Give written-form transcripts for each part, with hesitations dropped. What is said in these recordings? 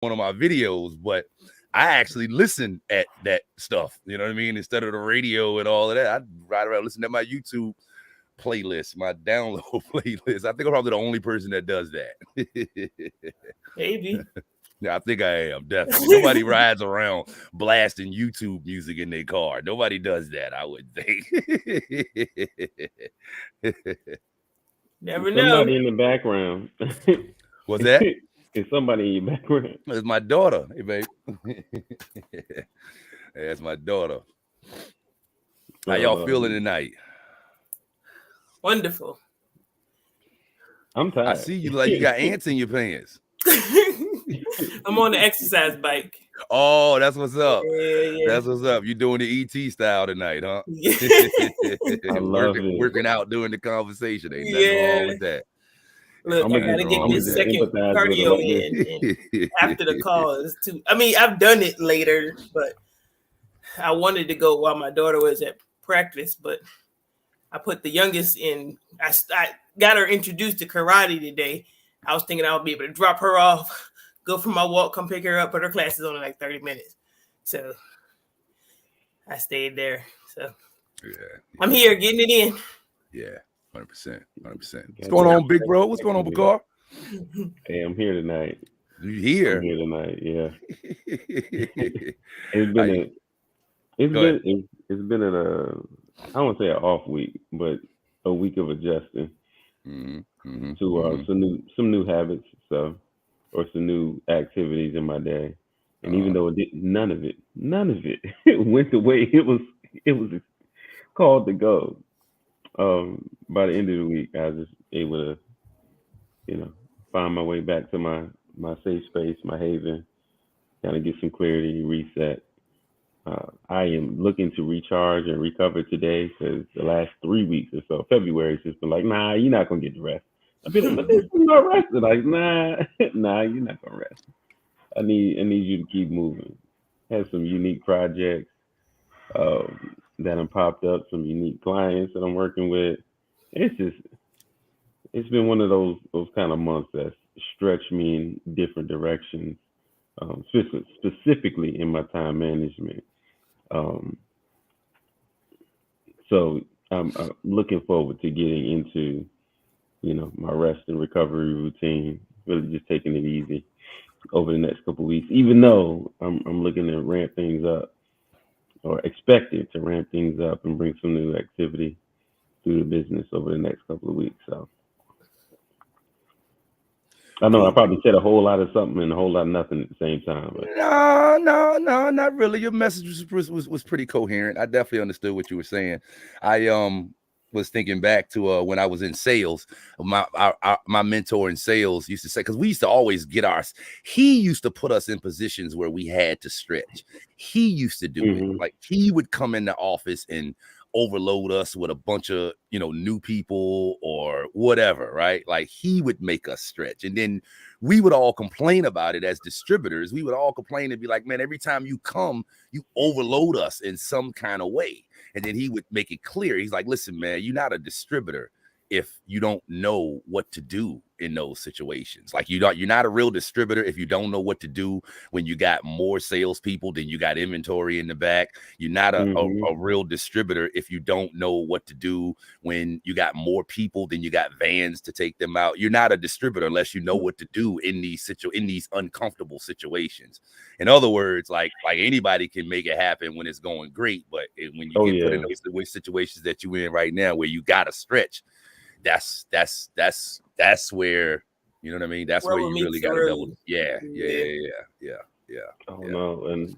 one of my videos, but I actually listen at that stuff. You know what I mean? Instead of the radio and all of that, I'd ride around listen to my YouTube playlist, my download playlist. I think I'm probably the only person that does that. Maybe. Yeah, I think I am, definitely. Nobody rides around blasting YouTube music in their car. Nobody does that, I would think. Never know. Somebody in the background. What's that? It's somebody in your background. It's my daughter. Hey, babe. That's my daughter. How y'all feeling tonight? Wonderful. I'm tired. I see you like you got ants in your pants. I'm on the exercise bike. Oh, that's what's up. Yeah. That's what's up. You doing the ET style tonight, huh? I love it. Working out during the conversation. Ain't nothing wrong with that. Look, I gotta get this second cardio in after the call. It's too. I mean, I've done it later, but I wanted to go while my daughter was at practice, but I put the youngest in. I got her introduced to karate today. I was thinking I would be able to drop her off, go for my walk, come pick her up, but her class is only like 30 minutes. So I stayed there. So I'm here getting it in. Yeah, 100%. 100%. What's going on, big bro? What's going on, Bakar? Hey, I'm here tonight. You here? I'm here tonight, yeah. It's been I don't want to say an off week, but a week of adjusting to some new habits, or some new activities in my day. And even though none of it went the way it was called to go. By the end of the week, I was just able to, find my way back to my safe space, my haven, kind of get some clarity, reset. I am looking to recharge and recover today because the last 3 weeks or so, February's just been like, nah, you're not gonna get the rest. I've been like, I'm not resting. Like, nah, you're not gonna rest. I need you to keep moving. Have some unique projects that have popped up, some unique clients that I'm working with. It's been one of those kind of months that stretched me in different directions, specifically in my time management. So I'm looking forward to getting into, my rest and recovery routine. Really just taking it easy over the next couple of weeks, even though I'm looking to ramp things up, or expected to ramp things up and bring some new activity through the business over the next couple of weeks. So I know I probably said a whole lot of something and a whole lot of nothing at the same time. But. No, not really. Your message was pretty coherent. I definitely understood what you were saying. I was thinking back to when I was in sales. My mentor in sales used to say, because we used to always he used to put us in positions where we had to stretch. He used to do it. Like, he would come in the office and overload us with a bunch of new people or whatever, right? Like, he would make us stretch, and then we would all complain about it as distributors. We would all complain and be like, man, every time you come, you overload us in some kind of way. And then he would make it clear. He's like, listen, man, you're not a distributor if you don't know what to do in those situations. Like, you're not a real distributor if you don't know what to do when you got more salespeople than you got inventory in the back. You're not a real distributor if you don't know what to do when you got more people than you got vans to take them out. You're not a distributor unless you know what to do in these uncomfortable situations. In other words, like anybody can make it happen when it's going great, but when you get put in those situations that you're in right now, where you got to stretch, that's where, you know what I mean? That's where you really got to double. Yeah. Oh no, and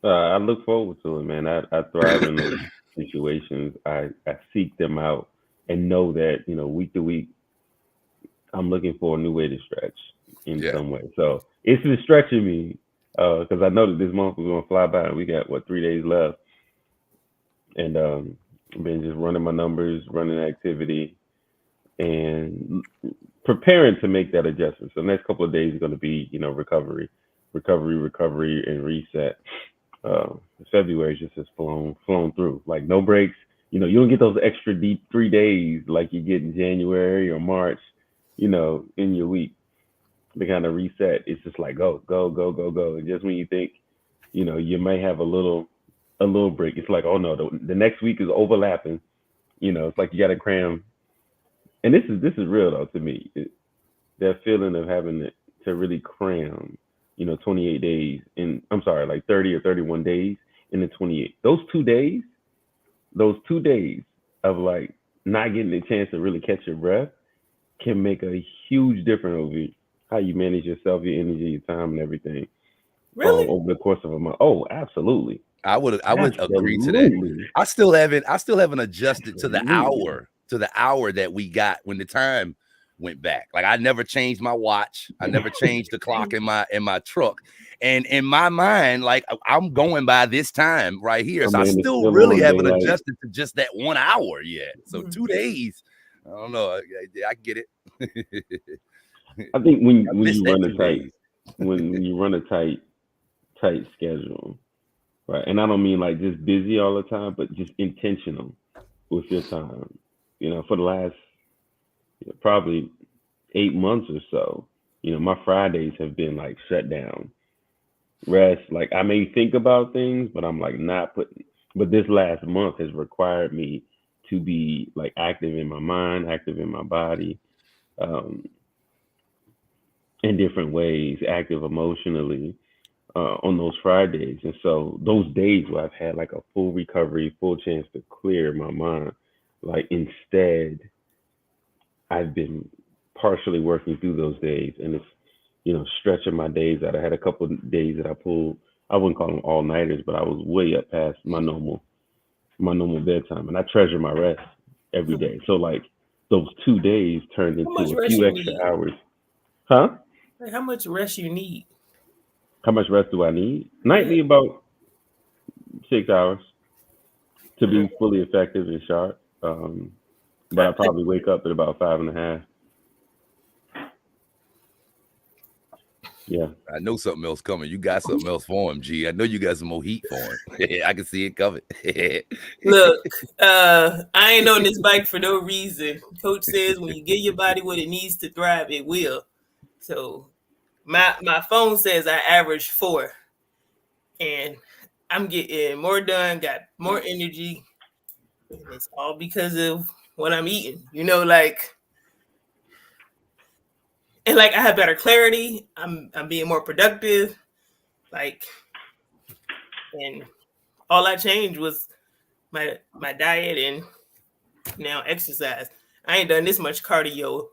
I look forward to it, man. I thrive in those situations. I seek them out and know that, week to week, I'm looking for a new way to stretch in some way. So it's been stretching me because I know that this month was going to fly by, and we got 3 days left, and I've been just running my numbers, running activity, and preparing to make that adjustment. So the next couple of days is going to be, recovery, and reset. February just has flown through, like no breaks. You don't get those extra deep 3 days like you get in January or March, in your week. to kind of reset. It's just like go. And just when you think, you may have a little break, it's like, oh no, the next week is overlapping. It's like you got to cram. And this is real though to me. That feeling of having to really cram, 28 days like 30 or 31 days into 28. Those 2 days of like not getting the chance to really catch your breath can make a huge difference over how you manage yourself, your energy, your time, and everything. Really? Over the course of a month. Oh, absolutely. I would agree to that. I still haven't adjusted to the hour that we got when the time went back. Like I never changed my watch. I never changed the clock in my truck. And in my mind, like I'm going by this time right here. So I still really haven't adjusted to just that 1 hour yet. So 2 days. I don't know. I get it. I think when you run a tight schedule, right? And I don't mean like just busy all the time, but just intentional with your time. For the last probably 8 months or so, my Fridays have been like shut down, rest. Like I may think about things, but I'm like not putting. But this last month has required me to be like active in my mind, active in my body, in different ways, active emotionally on those Fridays. And so those days where I've had like a full recovery, full chance to clear my mind, like instead I've been partially working through those days, and it's, stretching my days out. I had a couple of days that I pulled, I wouldn't call them all-nighters, but I was way up past my normal bedtime, and I treasure my rest every day. So like those 2 days turned into a few extra hours. Huh? Like how much rest you need? How much rest do I need? Nightly, about 6 hours to be fully effective and sharp. But I probably wake up at about 5.5. Yeah. I know something else coming. You got something else for him, G. I know you got some more heat for him. I can see it coming. Look, I ain't on this bike for no reason. Coach says when you give your body what it needs to thrive, it will. So my phone says I average 4. And I'm getting more done, got more energy. And it's all because of what I'm eating. And like I have better clarity. I'm being more productive. Like, and all I changed was my diet and now exercise. I ain't done this much cardio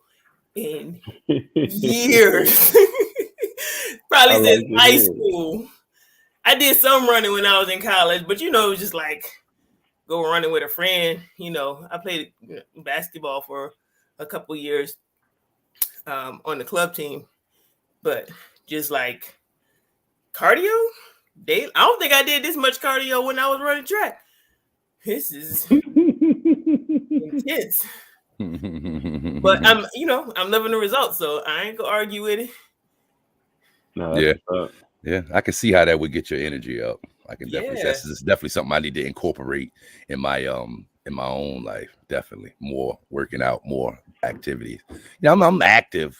in years. Probably since high school. I did some running when I was in college, but it was just like go running with a friend. I played basketball for a couple years on the club team, but just like cardio, I don't think I did this much cardio when I was running track. This is intense. But I'm loving the results, so I ain't gonna argue with it. No, yeah, I can see how that would get your energy up. I can definitely. That's definitely something I need to incorporate in my own life. Definitely more working out, more activities. I'm active,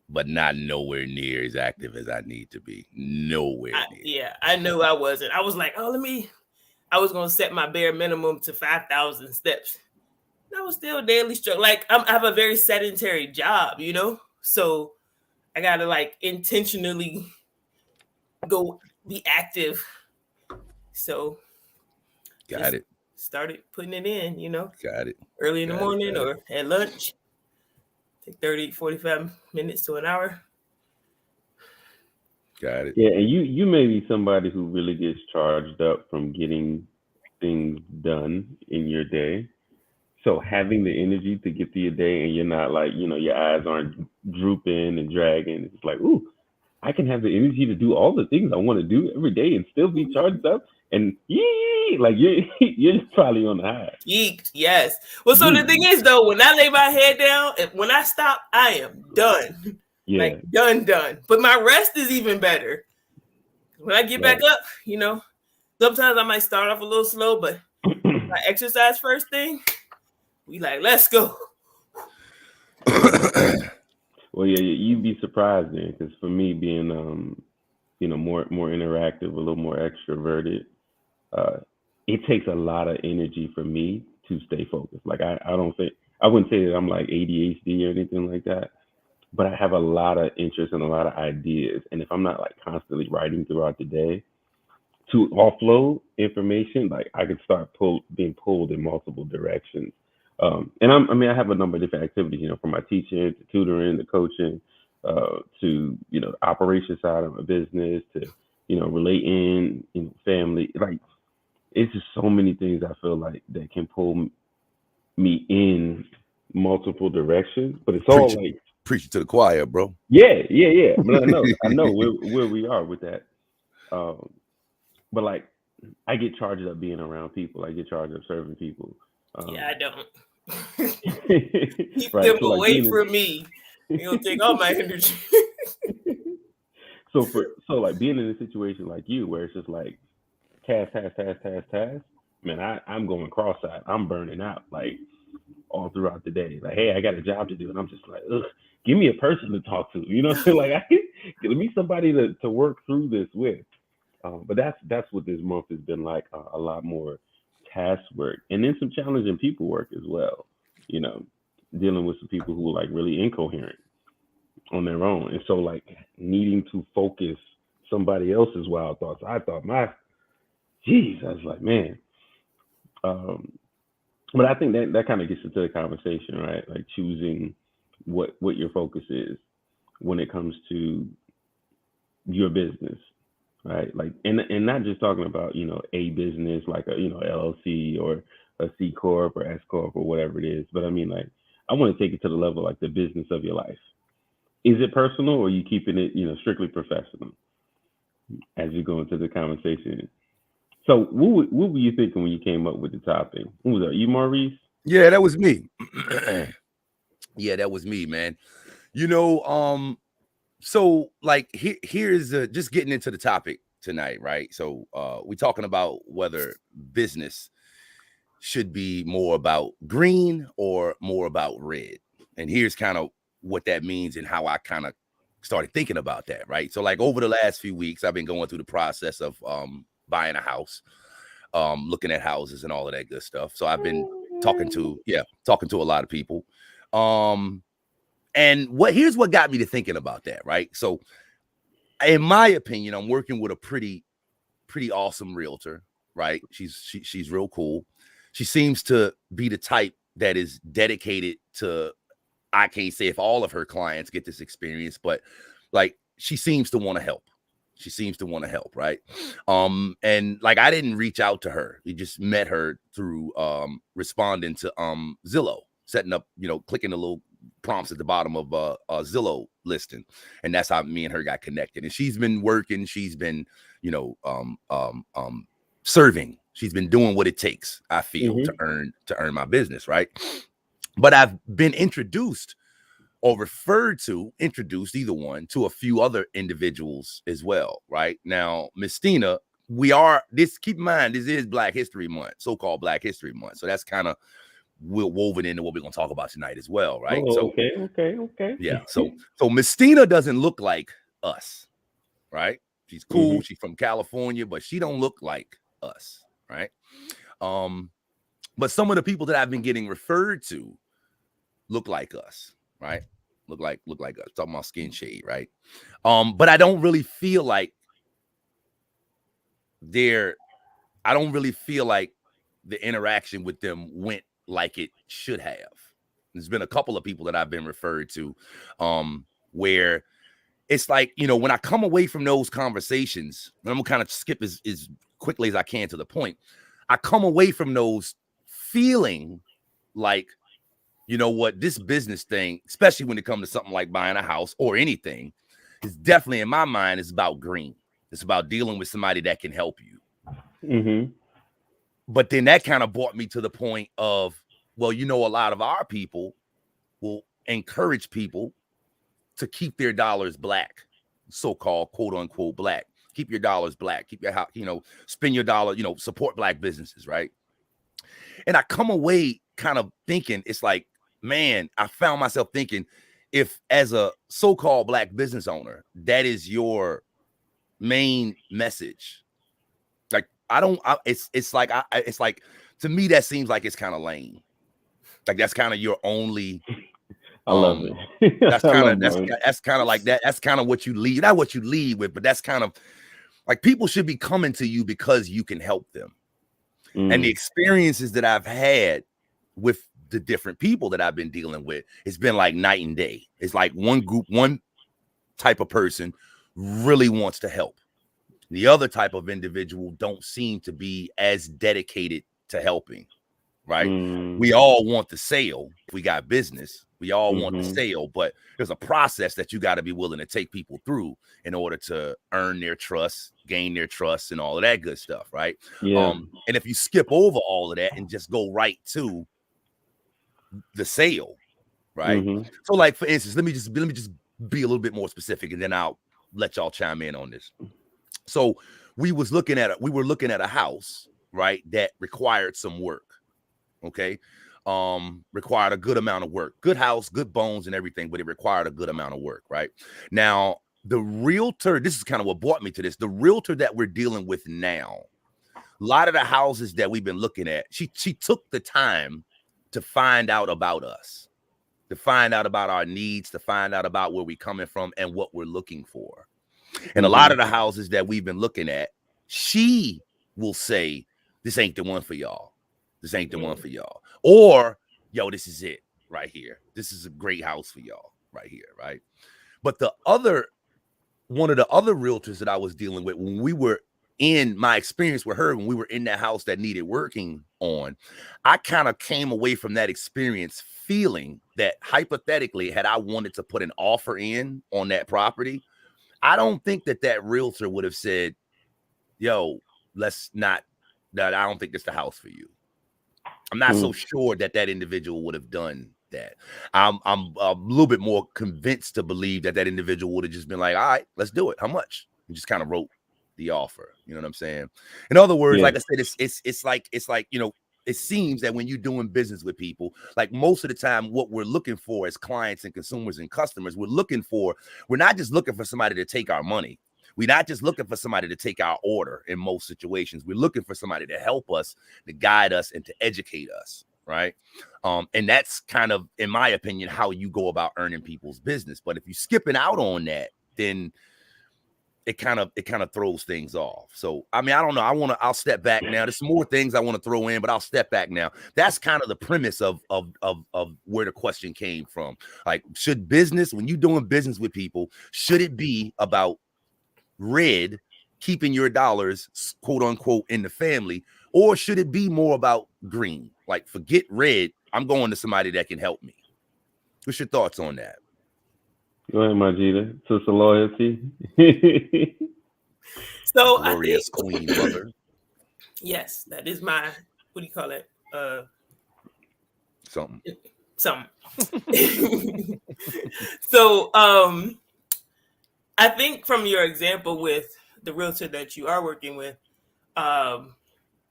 but not nowhere near as active as I need to be. Nowhere near. Yeah, I knew I wasn't. I was like, I was gonna set my bare minimum to 5,000 steps. I was still daily struggle. Like I have a very sedentary job, so I gotta like intentionally go be active. So got it. Started putting it in, Got it. Early in the morning or at lunch. Take 30, 45 minutes to an hour. Got it. Yeah, and you may be somebody who really gets charged up from getting things done in your day. So having the energy to get through your day and you're not like, your eyes aren't drooping and dragging. It's like, ooh, I can have the energy to do all the things I want to do every day and still be charged up. And like you're probably on the high. Geeked, yes. Well, so the thing is though, when I lay my head down, when I stop, I am done. Yeah. Like done. But my rest is even better. When I get back up, sometimes I might start off a little slow, but I exercise first thing. We like, let's go. Well, yeah, you'd be surprised then, because for me, being more interactive, a little more extroverted, it takes a lot of energy for me to stay focused. Like I wouldn't say that I'm like ADHD or anything like that, but I have a lot of interest and a lot of ideas. And if I'm not like constantly writing throughout the day to offload information, like I could start being pulled in multiple directions. And I have a number of different activities, from my teaching to tutoring to coaching, to, the operation side of my business to, relating, family. Like, it's just so many things I feel like that can pull me in multiple directions, but it's all like preaching to the choir, bro. Yeah. But I know where we are with that. But like, I get charged up being around people. I get charged up serving people. I don't. Keep right, them so away from me. You don't take all my energy. so like being in a situation like you, where it's just like task, man, I'm going cross-eyed. I'm burning out like all throughout the day. Like, hey, I got a job to do, and I'm just like, ugh, give me a person to talk to. You know what I'm saying? Like, give me somebody to work through this with. But that's what this month has been like. A lot more task work, and then some challenging people work as well. Dealing with some people who are like really incoherent on their own, and so like needing to focus somebody else's wild thoughts. I thought I was like, man. But I think that kind of gets into the conversation, right? Like choosing what your focus is when it comes to your business, right? Like, and not just talking about, a business like a, LLC or a C Corp or S Corp or whatever it is. But I mean, like, I want to take it to the level, like the business of your life. Is it personal, or are you keeping it, strictly professional as you go into the conversation? So what were you thinking when you came up with the topic? Who was that? You, Maurice? Yeah, that was me. Yeah, that was me, man. So like here's just getting into the topic tonight, right? So we're talking about whether business should be more about green or more about red. And here's kind of what that means and how I kind of started thinking about that, right? So like over the last few weeks, I've been going through the process of buying a house, looking at houses and all of that good stuff. So I've been talking to a lot of people. And here's what got me to thinking about that, right? So in my opinion, I'm working with a pretty awesome realtor, right? She's real cool. She seems to be the type that is dedicated to, I can't say if all of her clients get this experience, but like she seems to want to help. She seems to want to help, right? And like I didn't reach out to her. We just met her through responding to Zillow, setting up, clicking the little prompts at the bottom of a Zillow listing, and that's how me and her got connected. And she's been working. She's been, serving. She's been doing what it takes, I feel, to earn my business, right? But I've been introduced or introduced either one to a few other individuals as well, right? Now, Miss Tina, keep in mind, this is Black History Month, so-called Black History Month. So that's kind of woven into what we're going to talk about tonight as well, right? Okay. Yeah. So Miss Tina doesn't look like us, right? She's cool. She's from California, but she don't look like us, right? But some of the people that I've been getting referred to look like us, right? Look like us. Talking about skin shade, right? But I don't really feel like the interaction with them went like it should have. There's been a couple of people that I've been referred to, where it's like, when I come away from those conversations, and I'm gonna kind of skip as quickly as I can to the point. I come away from those feeling like, this business thing, especially when it comes to something like buying a house or anything, is definitely, in my mind, is about green. It's about dealing with somebody that can help you. But then that kind of brought me to the point of, well, a lot of our people will encourage people to keep their dollars black, so-called quote unquote black. Keep your dollars black. Keep your house, spend your dollar, support Black businesses, right? And I come away kind of thinking, it's like, man, I found myself thinking, if as a so-called Black business owner, that is your main message, like it's like to me that seems like it's kind of lame. Like that's kind of your only. I love it. That's kind of like that. That's kind of what you lead. Not what you lead with, but that's kind of like people should be coming to you because you can help them. And the experiences that I've had with the different people that I've been dealing with, it's been like night and day. It's like one group, one type of person really wants to help. The other type of individual don't seem to be as dedicated to helping, right? We all want the sale. If we got business, we all want the sale, but there's a process that you got to be willing to take people through in order to earn their trust, gain their trust, and all of that good stuff, right? Yeah. And if you skip over all of that and just go right to the sale, right? So, like for instance, let me just be a little bit more specific, and then I'll let y'all chime in on this. So we were looking at a house, right, that required some work. Okay. Required a good amount of work, good house, good bones and everything, but it required a good amount of work, right? Now, the realtor, this is kind of what brought me to this. The realtor that we're dealing with now, a lot of the houses that we've been looking at, she took the time to find out about us, to find out about our needs, to find out about where we're coming from and what we're looking for. And a lot of the houses that we've been looking at, she will say, this ain't the one for y'all. This ain't the one for y'all. Or, yo, this is it right here. This is a great house for y'all right here, right? But one of the other realtors that I was dealing with when we were in my experience with her, when we were in that house that needed working on, I kind of came away from that experience feeling that hypothetically, had I wanted to put an offer in on that property, I don't think that realtor would have said, yo, let's not, that I don't think it's the house for you. I'm not so sure that individual would have done that. I'm a little bit more convinced to believe that individual would have just been like, all right, let's do it. How much? And just kind of wrote the offer. You know what I'm saying? In other words, like I said, it's like, you know, it seems that when you're doing business with people, like most of the time, what we're looking for as clients and consumers and customers, we're not just looking for somebody to take our money. We're not just looking for somebody to take our order in most situations. We're looking for somebody to help us, to guide us, and to educate us, right? And that's kind of, in my opinion, how you go about earning people's business. But if you're skipping out on that, then it kind of throws things off. So, I mean, I don't know. I'll step back now. There's some more things I want to throw in, but I'll step back now. That's kind of the premise of where the question came from. Like, should business, when you're doing business with people, should it be about red, keeping your dollars, quote unquote, in the family, or should it be more about green? Like, forget red, I'm going to somebody that can help me. What's your thoughts on that? Go ahead, Majida. Sister Loyalty. So glorious queen mother. Yes, that is my, what do you call it? Something. So I think from your example with the realtor that you are working with,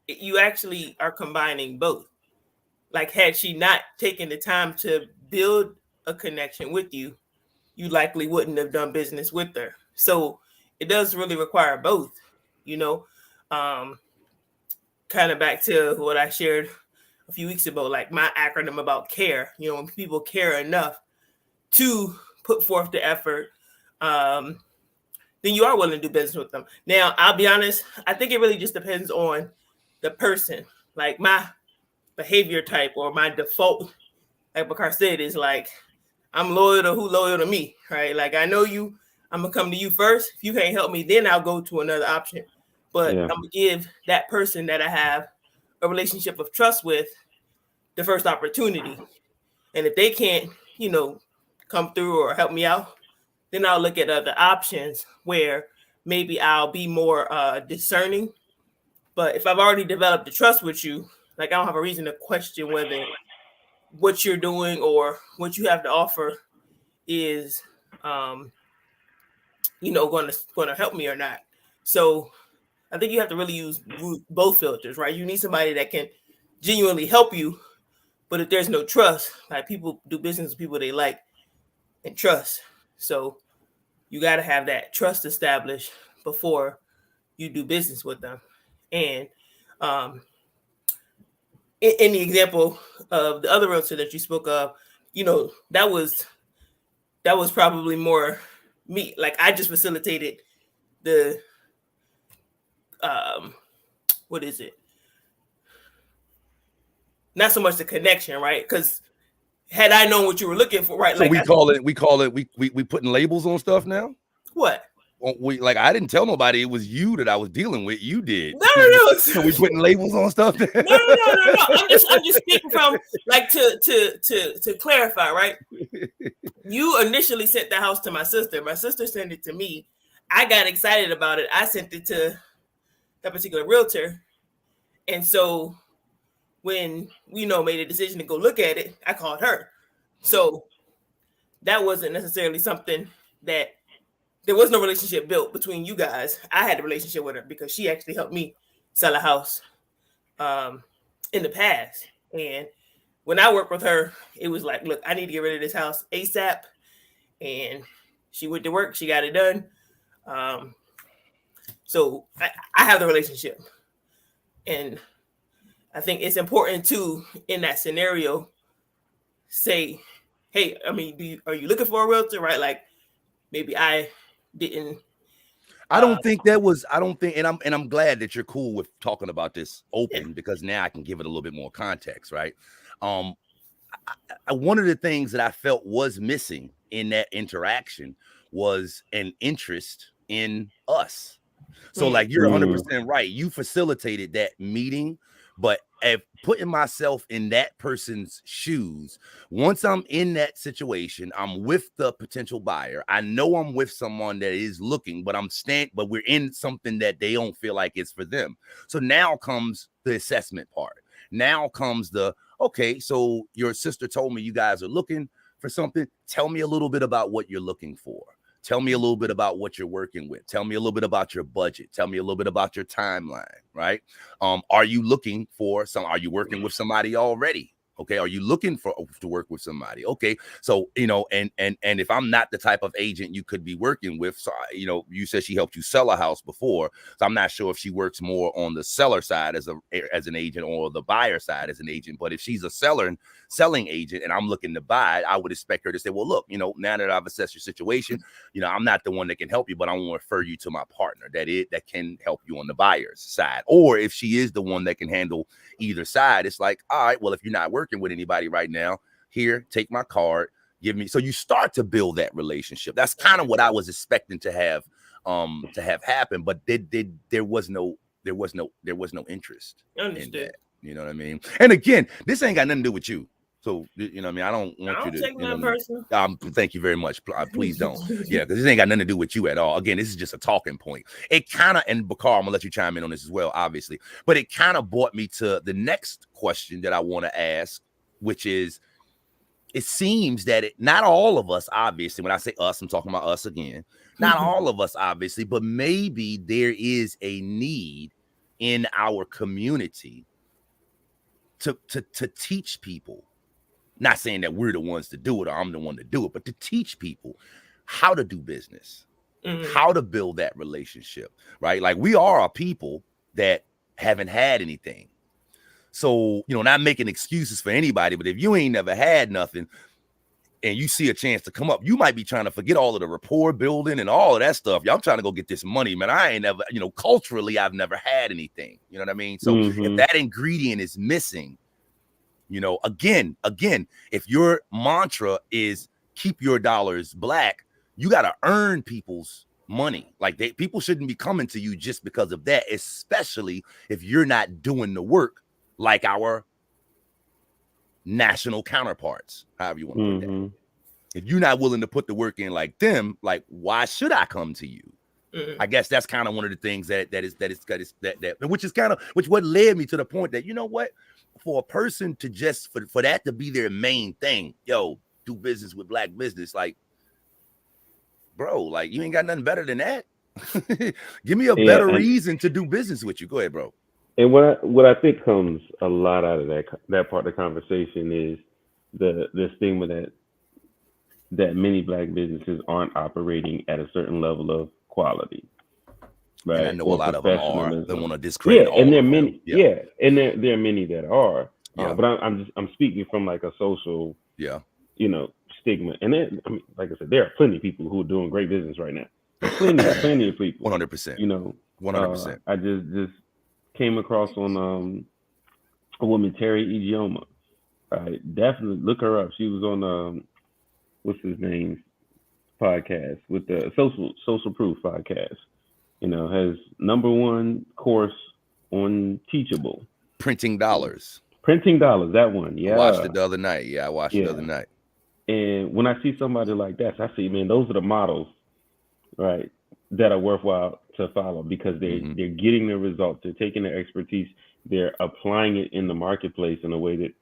you actually are combining both. Like, had she not taken the time to build a connection with you, you likely wouldn't have done business with her. So it does really require both, you know, kind of back to what I shared a few weeks ago, like my acronym about care. You know, when people care enough to put forth the effort, then you are willing to do business with them. Now, I'll be honest, I think it really just depends on the person. Like, my behavior type or my default, like Bakar said, is like, I'm loyal to who loyal to me, right? Like, I know you, I'm gonna come to you first. If you can't help me, then I'll go to another option. But I'm gonna give that person that I have a relationship of trust with the first opportunity. And if they can't, you know, come through or help me out, then I'll look at other options where maybe I'll be more discerning. But if I've already developed the trust with you, like, I don't have a reason to question whether what you're doing or what you have to offer is, you know, going to help me or not. So I think you have to really use both filters, right? You need somebody that can genuinely help you, but if there's no trust, like, people do business with people they like, and trust. So you got to have that trust established before you do business with them. And in the example of the other realtor that you spoke of, you know, that was probably more me. Like, I just facilitated the what is it? Not so much the connection, right? Because had I known what you were looking for, right? So like we putting labels on stuff now. What? I didn't tell nobody it was you that I was dealing with. You did. No. So we putting labels on stuff. No. I'm just speaking from, like, to clarify, right? You initially sent the house to my sister. My sister sent it to me. I got excited about it. I sent it to that particular realtor, and so when we made a decision to go look at it, I called her. So that wasn't necessarily something that there was no relationship built between you guys. I had a relationship with her because she actually helped me sell a house in the past. And when I worked with her, it was like, look, I need to get rid of this house ASAP. And she went to work. She got it done. So I have the relationship. And I think it's important to, in that scenario, say, hey, I mean, are you looking for a realtor, right? Like, maybe I didn't. I don't think, and I'm glad that you're cool with talking about this open, because now I can give it a little bit more context, right? One of the things that I felt was missing in that interaction was an interest in us. So like, you're 100% right. You facilitated that meeting, but putting myself in that person's shoes, once I'm in that situation, I'm with the potential buyer. I know I'm with someone that is looking, but but we're in something that they don't feel like it's for them. So now comes the assessment part. Now comes okay, so your sister told me you guys are looking for something. Tell me a little bit about what you're looking for. Tell me a little bit about what you're working with. Tell me a little bit about your budget. Tell me a little bit about your timeline, right? Are you looking for are you working with somebody already? Okay. Are you looking to work with somebody? Okay. So, and if I'm not the type of agent you could be working with, so, you said she helped you sell a house before. So I'm not sure if she works more on the seller side as an agent or the buyer side as an agent. But if she's a selling agent and I'm looking to buy, I would expect her to say, well, look, now that I've assessed your situation, I'm not the one that can help you, but I want to refer you to my partner that can help you on the buyer's side. Or if she is the one that can handle either side, it's like, all right, well, if you're not working with anybody right now, here, take my card, give me. So you start to build that relationship. That's kind of what I was expecting to have happen, but there was no interest in that. You know what I mean? And again, this ain't got nothing to do with you. So, I mean, I don't want you to take that personal. Thank you very much. Please don't. Yeah, because this ain't got nothing to do with you at all. Again, this is just a talking point. It kind of, and Bakar, I'm gonna let you chime in on this as well, obviously. But it kind of brought me to the next question that I want to ask, which is, it seems that not all of us, obviously, when I say us, I'm talking about us again, not all of us, obviously, but maybe there is a need in our community to teach people. Not saying that we're the ones to do it or I'm the one to do it, but to teach people how to do business, how to build that relationship, right? Like, we are a people that haven't had anything. So, not making excuses for anybody, but if you ain't never had nothing and you see a chance to come up, you might be trying to forget all of the rapport building and all of that stuff. Y'all trying to go get this money, man. I ain't never, culturally, I've never had anything. You know what I mean? So if that ingredient is missing, again, if your mantra is keep your dollars black, you got to earn people's money. Like, people shouldn't be coming to you just because of that, especially if you're not doing the work like our national counterparts, however you want to put that. If you're not willing to put the work in like them, like, why should I come to you? I guess that's kind of one of the things that what led me to the point that, what, for a person to just for that to be their main thing, do business with black business, like, bro, like, you ain't got nothing better than that. Give me a better reason to do business with you. Go ahead, bro. And what I think comes a lot out of that part of the conversation is the stigma that that many Black businesses aren't operating at a certain level of quality. Right. And I know a lot of them are. They want to discredit all and there of are many. them. Yeah, and there are many that are. Yeah. But I'm speaking from like a social, stigma. And then, I mean, like I said, there are plenty of people who are doing great business right now. Plenty of people. 100%. 100%. I just came across on a woman, Terry Ijeoma. Definitely look her up. She was on what's his name podcast with the Social Proof podcast. Has #1 course on Teachable. Printing Dollars. That one. Yeah. I watched it the other night. I watched it the other night. And when I see somebody like that, I see, man, those are the models, right, that are worthwhile to follow because they're getting the results. They're taking their expertise. They're applying it in the marketplace in a way that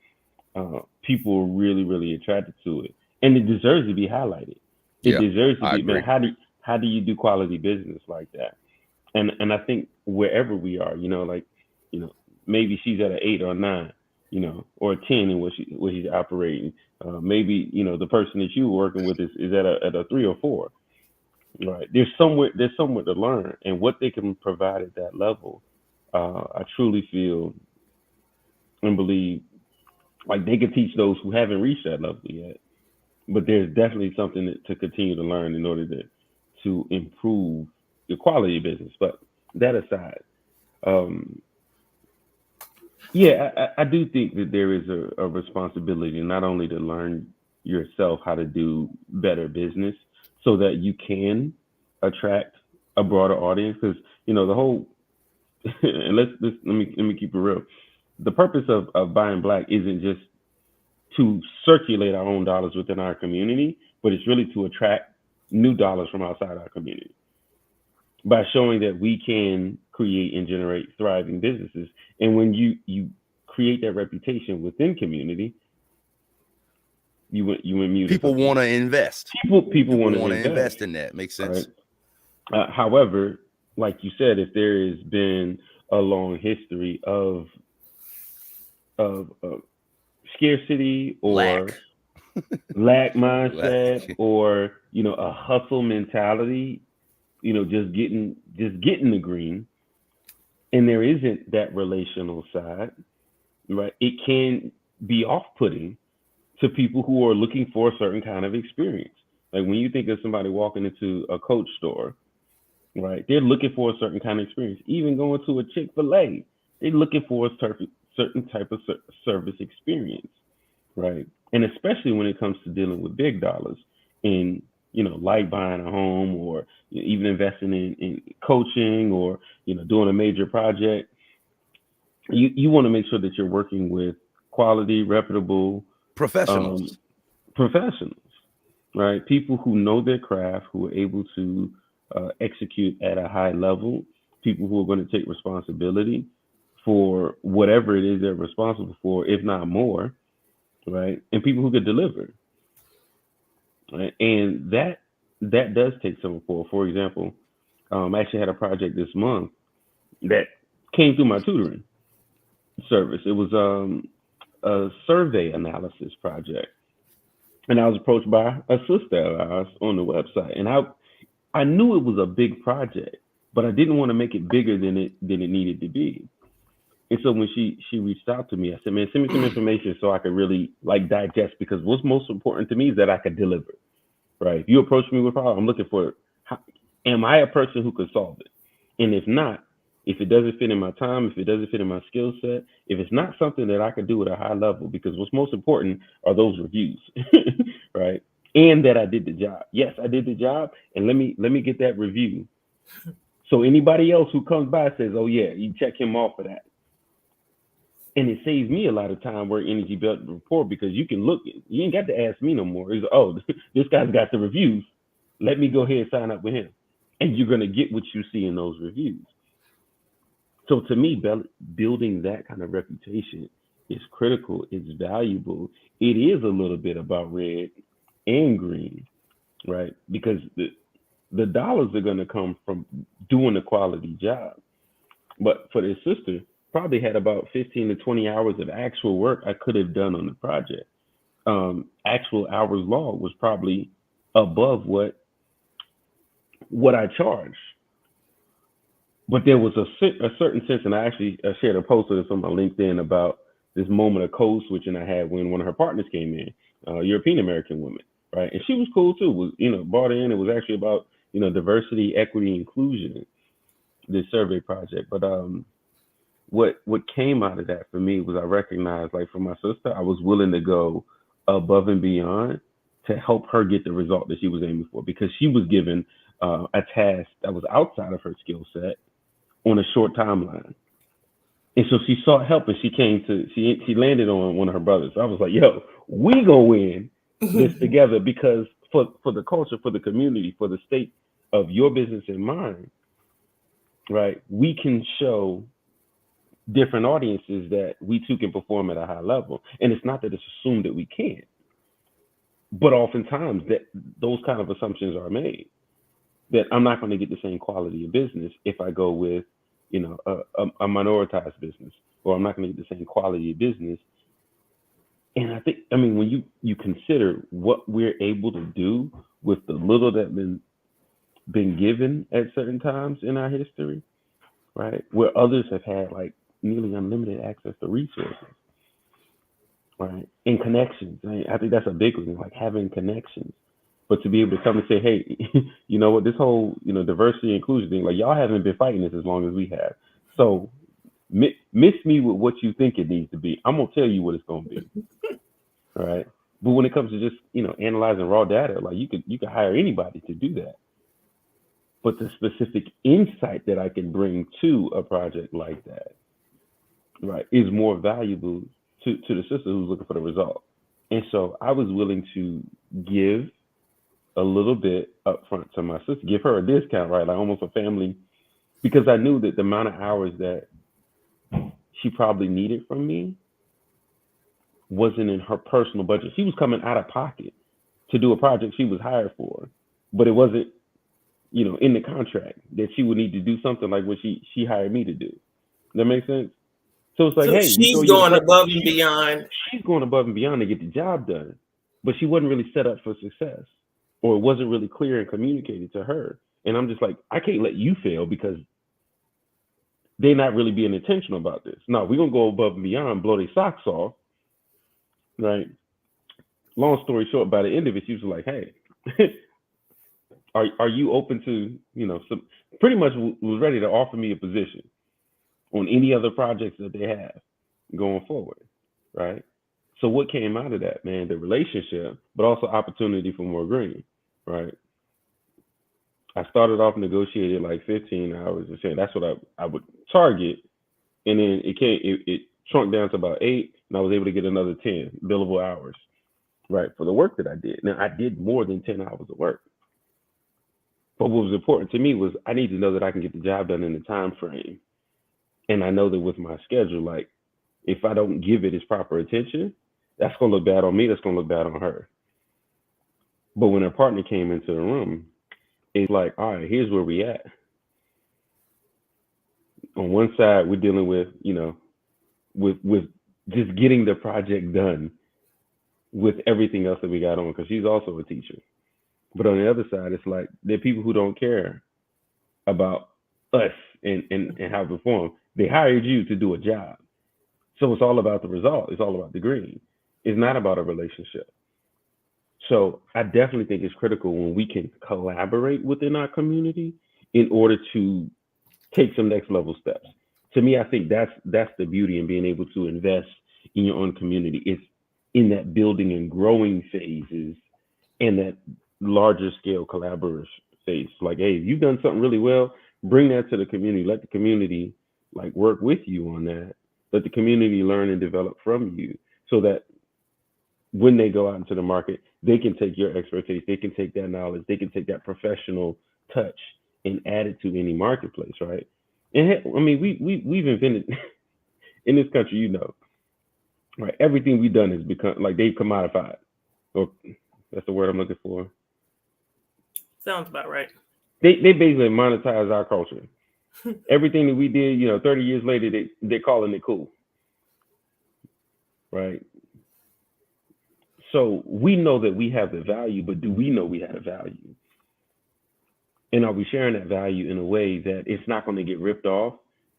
people are really, really attracted to it. And it deserves to be highlighted. It deserves to be, man, how do you do quality business like that? And I think wherever we are, maybe she's at an 8 or a 9, or a 10 in what he's operating. Maybe, the person that you're working with is at a 3 or 4. Right. There's somewhere to learn, and what they can provide at that level. I truly feel and believe like they can teach those who haven't reached that level yet. But there's definitely something to continue to learn in order to improve the quality of business. But that aside, I do think that there is a responsibility not only to learn yourself how to do better business so that you can attract a broader audience. Because, the whole, and let me keep it real. The purpose of Buying Black isn't just to circulate our own dollars within our community, but it's really to attract new dollars from outside our community by showing that we can create and generate thriving businesses. And when you create that reputation within community, you immune people want to invest. People want to invest in that. Makes sense. Right? However, like you said, if there has been a long history of scarcity or lack mindset or a hustle mentality, just getting the green, and there isn't that relational side, right? It can be off-putting to people who are looking for a certain kind of experience. Like when you think of somebody walking into a Coach store, right? They're looking for a certain kind of experience. Even going to a Chick-fil-A, they're looking for a certain type of service experience, right? And especially when it comes to dealing with big dollars in, like buying a home or even investing in coaching or, doing a major project, you want to make sure that you're working with quality, reputable professionals, right? People who know their craft, who are able to execute at a high level, people who are going to take responsibility for whatever it is they're responsible for, if not more, right? And people who could deliver, right? And that does take some rapport. For example, I actually had a project this month that came through my tutoring service. It was a survey analysis project, and I was approached by a sister of ours on the website, and I knew it was a big project, but I didn't want to make it bigger than it needed to be. And so when she reached out to me, I said, man, send me some information so I could really digest, because what's most important to me is that I could deliver, right? If you approach me with a problem, I'm looking for, am I a person who could solve it? And if not, if it doesn't fit in my time, if it doesn't fit in my skill set, if it's not something that I could do at a high level, because what's most important are those reviews, right? And that I did the job. Yes, I did the job, and let me get that review. So anybody else who comes by says, oh yeah, you check him off for that. And it saves me a lot of time where energy built rapport, because you can look, you ain't got to ask me no more. It's, oh, this guy's got the reviews. Let me go ahead and sign up with him. And you're going to get what you see in those reviews. So to me, building that kind of reputation is critical. It's valuable. It is a little bit about red and green, right? Because the dollars are going to come from doing a quality job. But for this sister, probably had about 15 to 20 hours of actual work I could have done on the project. Actual hours logged was probably above what I charged. But there was a certain sense, and I actually shared a post of this on my LinkedIn about this moment of code switching I had when one of her partners came in, European American woman, right? And she was cool too, was, brought in. It was actually about, diversity, equity, inclusion, this survey project. But what came out of that for me was I recognized, like for my sister, I was willing to go above and beyond to help her get the result that she was aiming for, because she was given a task that was outside of her skill set on a short timeline. And so she sought help, and she landed on one of her brothers. I was like, yo, we gonna win this together, because for the culture, for the community, for the state of your business and mine, right, we can show different audiences that we too can perform at a high level. And it's not that it's assumed that we can't, but oftentimes that those kind of assumptions are made, that I'm not going to get the same quality of business if I go with, a minoritized business, or I'm not going to get the same quality of business. And I think, when you consider what we're able to do with the little that been given at certain times in our history, right, where others have had like nearly unlimited access to resources, right, and connections. I think that's a big one, like having connections. But to be able to come and say, hey, you know what, this whole, diversity and inclusion thing, like y'all haven't been fighting this as long as we have. So miss me with what you think it needs to be. I'm going to tell you what it's going to be. All right. But when it comes to just, analyzing raw data, like you could hire anybody to do that. But the specific insight that I can bring to a project like that, right, is more valuable to the sister who's looking for the result. And so I was willing to give a little bit up front to my sister, give her a discount, right? Like almost a family, because I knew that the amount of hours that she probably needed from me wasn't in her personal budget. She was coming out of pocket to do a project she was hired for, but it wasn't, in the contract that she would need to do something like what she hired me to do. That makes sense? So it's like, hey, she's going above and beyond. She's going above and beyond to get the job done, but she wasn't really set up for success, or it wasn't really clear and communicated to her. And I'm just like, I can't let you fail because they're not really being intentional about this. No, we're going to go above and beyond, blow their socks off, right? Long story short, by the end of it, she was like, hey, are you open to, some, pretty much was ready to offer me a position on any other projects that they have going forward, right? So what came out of that, man? The relationship, but also opportunity for more green, right? I started off negotiated like 15 hours and saying that's what I would target. And then it shrunk down to about 8, and I was able to get another 10 billable hours, right, for the work that I did. Now I did more than 10 hours of work. But what was important to me was I need to know that I can get the job done in the time frame. And I know that with my schedule, like if I don't give it its proper attention, that's going to look bad on me. That's going to look bad on her. But when her partner came into the room, it's like, all right, here's where we at. On one side, we're dealing with, with just getting the project done with everything else that we got on, because she's also a teacher. But on the other side, it's like there are people who don't care about us and how we perform. They hired you to do a job. So it's all about the result. It's all about the green. It's not about a relationship. So I definitely think it's critical when we can collaborate within our community in order to take some next level steps. To me, I think that's the beauty in being able to invest in your own community. It's in that building and growing phases and that larger scale collaboration phase. Like, hey, if you've done something really well, bring that to the community. Let the community like work with you on that. Let the community learn and develop from you, so that when they go out into the market, they can take your expertise, they can take that knowledge, they can take that professional touch and add it to any marketplace, right? And I mean, we've invented in this country, right? Everything we've done has become like they've commodified. Or that's the word I'm looking for. Sounds about right. They basically monetize our culture. Everything that we did, 30 years later, they're calling it cool, right? So we know that we have the value, but do we know we have a value? And are we sharing that value in a way that it's not going to get ripped off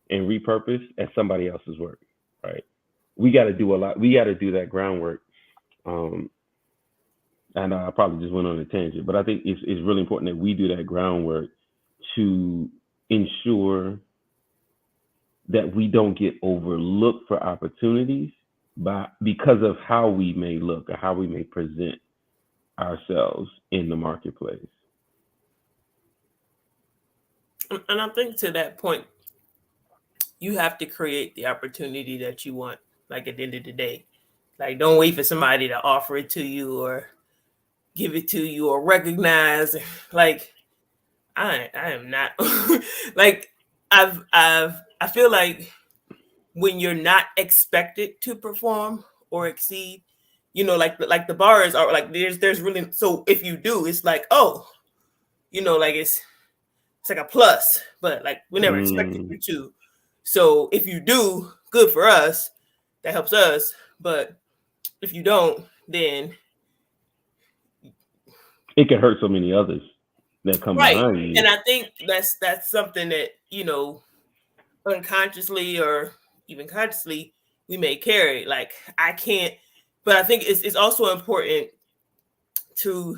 and repurposed as somebody else's work, right? We got to do a lot. We got to do that groundwork. And I probably just went on a tangent, but I think it's really important that we do that groundwork to ensure that we don't get overlooked for opportunities because of how we may look or how we may present ourselves in the marketplace. And I think to that point, you have to create the opportunity that you want, like at the end of the day. Like, don't wait for somebody to offer it to you or give it to you or recognize. Like, I am not like I feel like when you're not expected to perform or exceed, you know, like the bars are like there's really, so if you do, it's like, oh, you know, like it's like a plus, but like we never expected you to. So if you do, good for us, that helps us. But if you don't, then it can hurt so many others that come behind you. And I think that's something that, you know, unconsciously or even consciously we may carry. Like, I can't, but I think it's also important to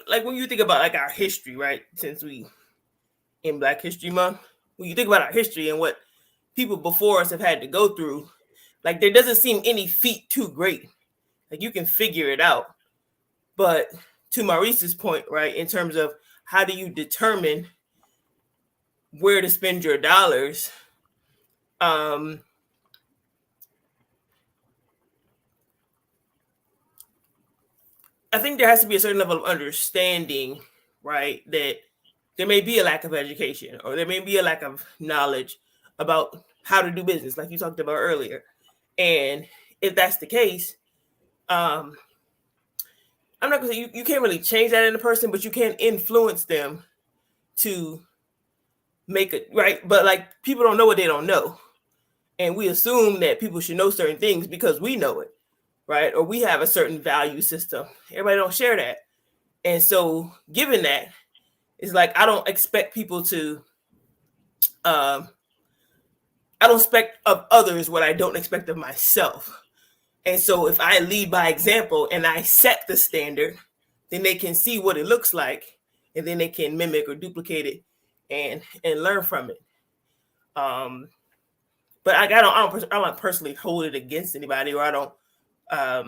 like when you think about like our history, right? Since we in Black History Month, when you think about our history and what people before us have had to go through, like there doesn't seem any feat too great. Like you can figure it out. But to Maurice's point, right, in terms of how do you determine where to spend your dollars, I think there has to be a certain level of understanding, right, that there may be a lack of education or there may be a lack of knowledge about how to do business, like you talked about earlier. And if that's the case, I'm not going to say you can't really change that in a person, but you can influence them to make it right. But like people don't know what they don't know. And we assume that people should know certain things because we know it, right? Or we have a certain value system. Everybody don't share that. And so given that, it's like I don't expect people to, I don't expect of others what I don't expect of myself. And so if I lead by example and I set the standard, then they can see what it looks like and then they can mimic or duplicate it and learn from it. But I don't personally hold it against anybody, or I don't. I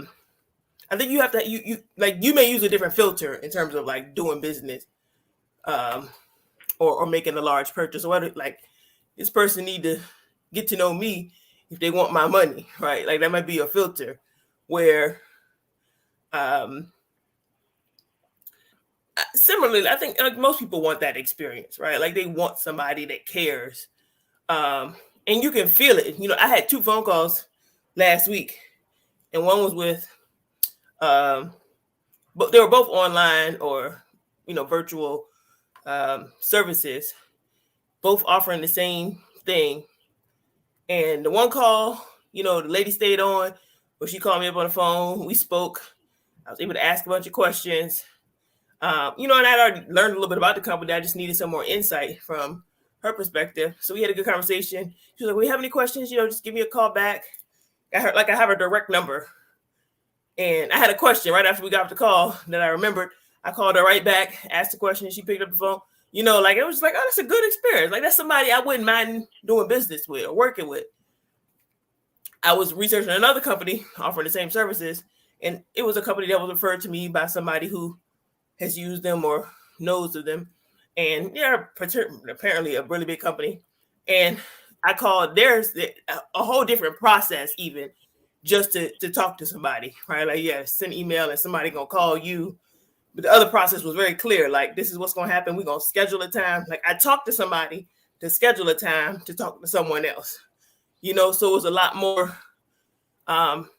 think you have to you like you may use a different filter in terms of like doing business, or making a large purchase or whatever. Like this person need to get to know me if they want my money, right? Like that might be a filter where, similarly, I think like most people want that experience, right? Like they want somebody that cares, and you can feel it. You know, I had 2 phone calls last week, and one was with, but they were both online or, you know, virtual services, both offering the same thing. And the one call, you know, the lady stayed on, but she called me up on the phone. We spoke. I was able to ask a bunch of questions. You know, and I'd already learned a little bit about the company. I just needed some more insight from her perspective. So we had a good conversation. She was like, "We have any questions? You know, just give me a call back." I have her direct number. And I had a question right after we got off the call that I remembered. I called her right back, asked the question, and she picked up the phone. You know, like it was like, oh, that's a good experience. Like that's somebody I wouldn't mind doing business with or working with. I was researching another company offering the same services, and it was a company that was referred to me by somebody who has used them or knows of them. And they're apparently a really big company. And I called theirs a whole different process even just to talk to somebody, right? Like, yeah, send an email and somebody gonna call you. But the other process was very clear. Like, this is what's going to happen. We're going to schedule a time. Like, I talked to somebody to schedule a time to talk to someone else, you know, so it was a lot more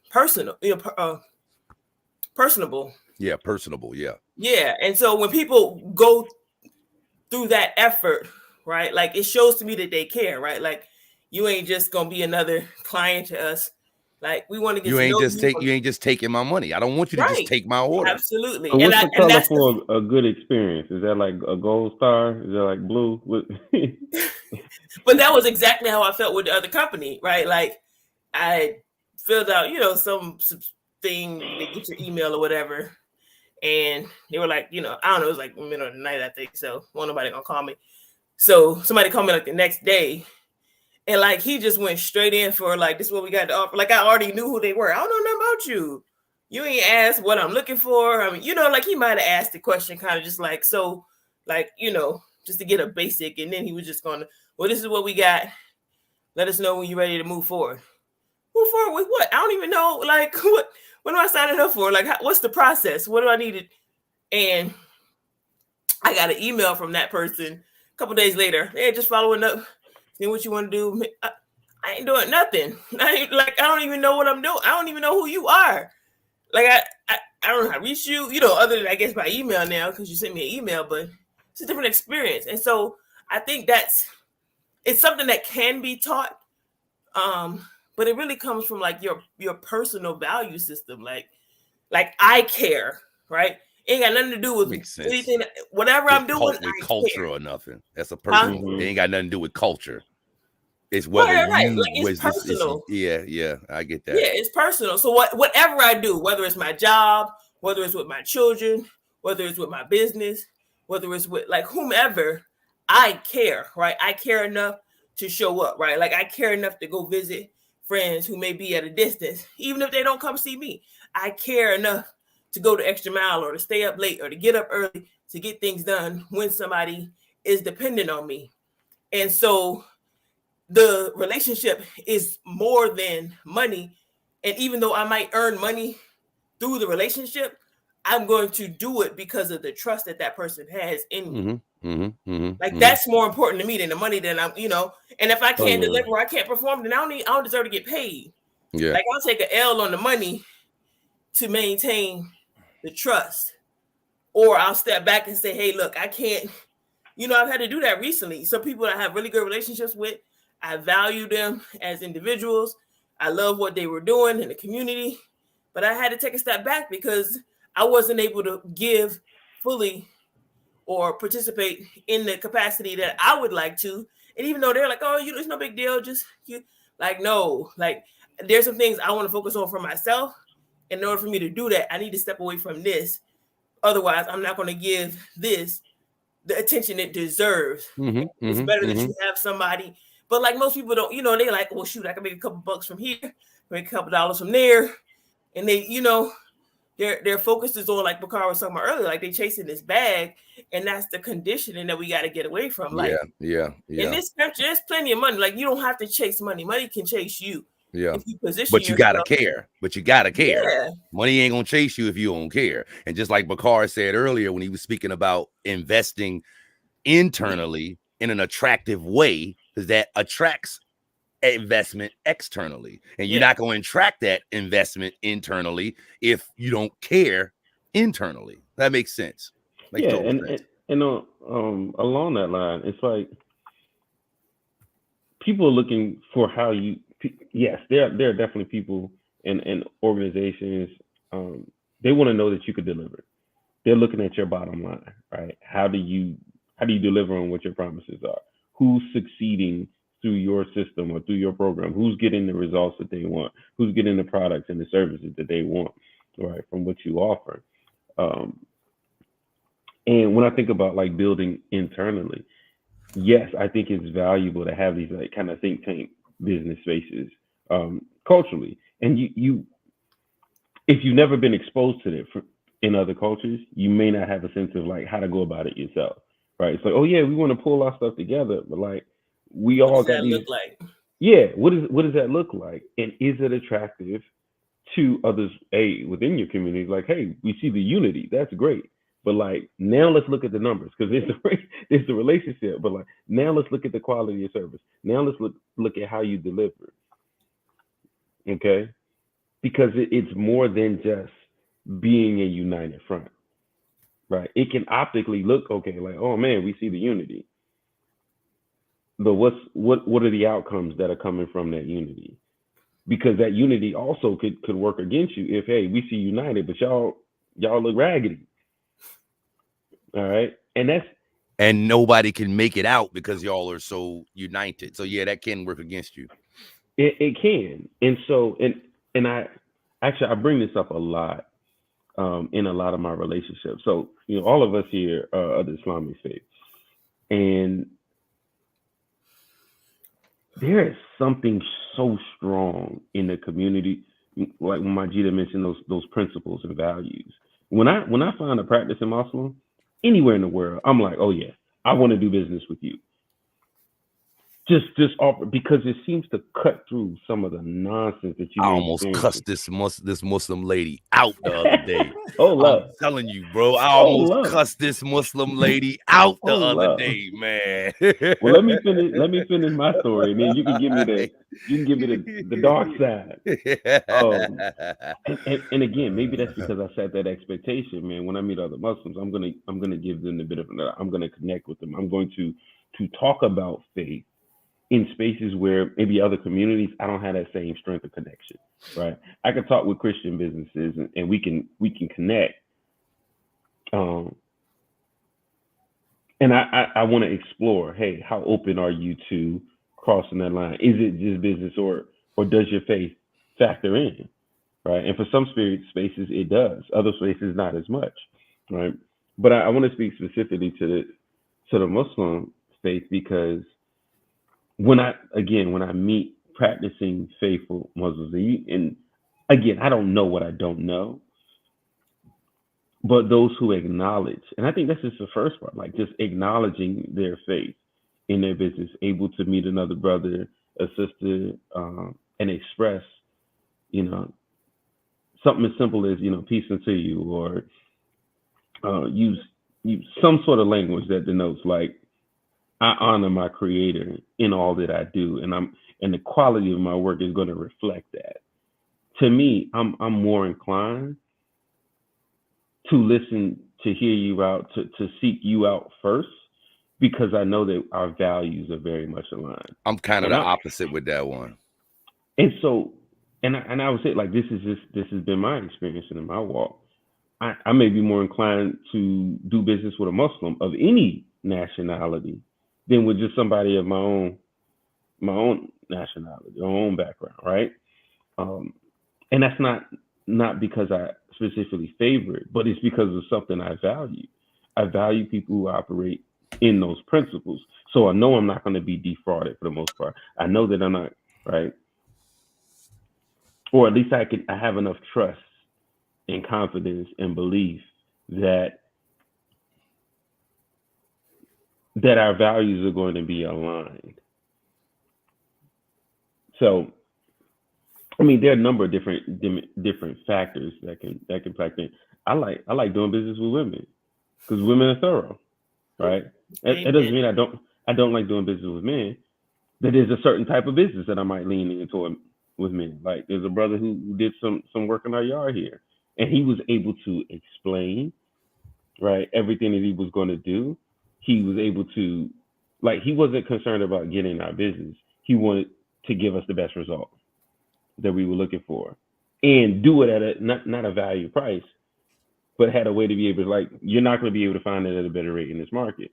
personal, you know, personable. Yeah, personable. Yeah. Yeah. And so when people go through that effort, right, like it shows to me that they care, right? Like, you ain't just going to be another client to us. Like we want to get you to know you. You ain't just taking my money. I don't want you to just take my order. Absolutely. So what's the color for a good experience? Is that like a gold star? Is that like blue? But that was exactly how I felt with the other company, right? Like I filled out, some thing, they get your email or whatever. And they were like, I don't know, it was like middle of the night, I think. So wasn't nobody gonna call me. So somebody called me like the next day. And like he just went straight in for like, this is what we got to offer. Like I already knew who they were. I don't know nothing about you. You ain't asked what I'm looking for. I mean, like he might have asked the question kind of just like, so like, just to get a basic. And then he was just going to, well, this is what we got. Let us know when you're ready to move forward. Move forward with what? I don't even know. Like, what am I signing up for? Like, what's the process? What do I need? And I got an email from that person a couple days later. Hey, just following up. See what you want to do. I ain't doing nothing. I don't even know what I'm doing. I don't even know who you are. Like, I don't know how to reach you, other than, I guess, by email now, because you sent me an email, but it's a different experience. And so I think it's something that can be taught, but it really comes from, like, your personal value system. Like I care, right? It ain't got nothing to do with anything. Whatever I'm doing, culture or nothing. That's a personal. It ain't got nothing to do with culture. It's whether it's personal. Yeah, I get that. Yeah, it's personal. So whatever I do, whether it's my job, whether it's with my children, whether it's with my business, whether it's with like whomever, I care, right? I care enough to show up, right? Like I care enough to go visit friends who may be at a distance, even if they don't come see me. I care enough to go the extra mile or to stay up late or to get up early to get things done when somebody is dependent on me. And so the relationship is more than money. And even though I might earn money through the relationship, I'm going to do it because of the trust that person has in me. That's more important to me than the money that I'm, and if I can't deliver, or I can't perform, then I don't deserve to get paid. Yeah. Like I'll take an L on the money to maintain the trust, or I'll step back and say, hey, look, I can't, I've had to do that recently. Some people I have really good relationships with, I value them as individuals. I love what they were doing in the community, but I had to take a step back because I wasn't able to give fully or participate in the capacity that I would like to. And even though they're like, oh, it's no big deal, no, there's some things I want to focus on for myself. In order for me to do that, I need to step away from this. Otherwise, I'm not going to give this the attention it deserves. It's better that you have somebody. But like most people don't, they're like, well, shoot, I can make a couple bucks from here, make a couple dollars from there. And they, their focus is on, like Bakar was talking about earlier, like they chasing this bag. And that's the conditioning that we got to get away from. Like, yeah. In this country, there's plenty of money. Like you don't have to chase money. Money can chase you. Yeah. If you position but you gotta care. Yeah. Money ain't gonna chase you if you don't care. And just like Bakar said earlier when he was speaking about investing internally in an attractive way, because that attracts investment externally. And you're not going to attract that investment internally if you don't care internally. That makes sense. And along that line, it's like people are looking for how you. Yes, there are definitely people and organizations. They want to know that you could deliver. They're looking at your bottom line, right? How do you deliver on what your promises are? Who's succeeding through your system or through your program? Who's getting the results that they want? Who's getting the products and the services that they want, right, from what you offer? And when I think about like building internally, yes, I think it's valuable to have these like kind of think tank business spaces culturally. And you if you've never been exposed to it in other cultures, you may not have a sense of like how to go about it yourself, right? It's like, oh yeah, we want to pull our stuff together, but like we all got these. Look like? Yeah, what does that look like, and is it attractive to others? Within your community, like, hey, we see the unity, that's great, but like now let's look at the numbers because there's the relationship, but like now let's look at the quality of service. Now let's look at how you deliver. Okay, because it's more than just being a united front, right? It can optically look okay, like, oh man, we see the unity, but what are the outcomes that are coming from that unity? because that unity also could work against you if, hey, we see united, but y'all look raggedy. All right. And nobody can make it out because y'all are so united. So yeah, that can work against you. It can. And so, and I bring this up a lot in a lot of my relationships. So, all of us here are of the Islamic faith, and there is something so strong in the community, like when Majida mentioned those principles and values. When I find a practicing Muslim anywhere in the world, I'm like, oh yeah, I want to do business with you. Just offer, because it seems to cut through some of the nonsense that you. I almost cussed this Muslim lady out the other day. I'm telling you, bro. I almost cussed this Muslim lady out the other day, man. Well, let me finish my story, and then you can give me the dark side. And again, maybe that's because I set that expectation, man. When I meet other Muslims, I'm gonna give them a bit of I'm gonna connect with them. I'm going to talk about faith in spaces where maybe other communities, I don't have that same strength of connection, right? I can talk with Christian businesses and we can connect. And I want to explore, hey, how open are you to crossing that line? Is it just business or does your faith factor in, right? And for some spaces, it does. Other spaces, not as much, right? But I want to speak specifically to the Muslim faith, because when I meet practicing faithful Muslims, and again, I don't know what I don't know, but those who acknowledge, and I think that's just the first part, like just acknowledging their faith in their business, able to meet another brother, a sister, and express, something as simple as, peace unto you, or use some sort of language that denotes like, I honor my creator in all that I do, and the quality of my work is going to reflect that. To me, I'm more inclined to listen, to hear you out, to seek you out first, because I know that our values are very much aligned. I'm kind of the opposite with that one. And so, and I would say, like, this has been my experience in my walk. I may be more inclined to do business with a Muslim of any nationality than with just somebody of my own nationality, or own background, right? And that's not because I specifically favor it, but it's because of something I value. I value people who operate in those principles. So I know I'm not going to be defrauded for the most part. I know that I'm not, right? Or at least I have enough trust and confidence and belief that our values are going to be aligned. So, I mean, there are a number of different factors that can factor in. I like doing business with women because women are thorough, right? It doesn't mean I don't like doing business with men. That there's a certain type of business that I might lean into with men. Like, there's a brother who did some work in our yard here, and he was able to explain, right, everything that he was going to do. He was able to, like, he wasn't concerned about getting our business. He wanted to give us the best result that we were looking for, and do it at not a value price, but had a way to be able to, like, you're not going to be able to find it at a better rate in this market.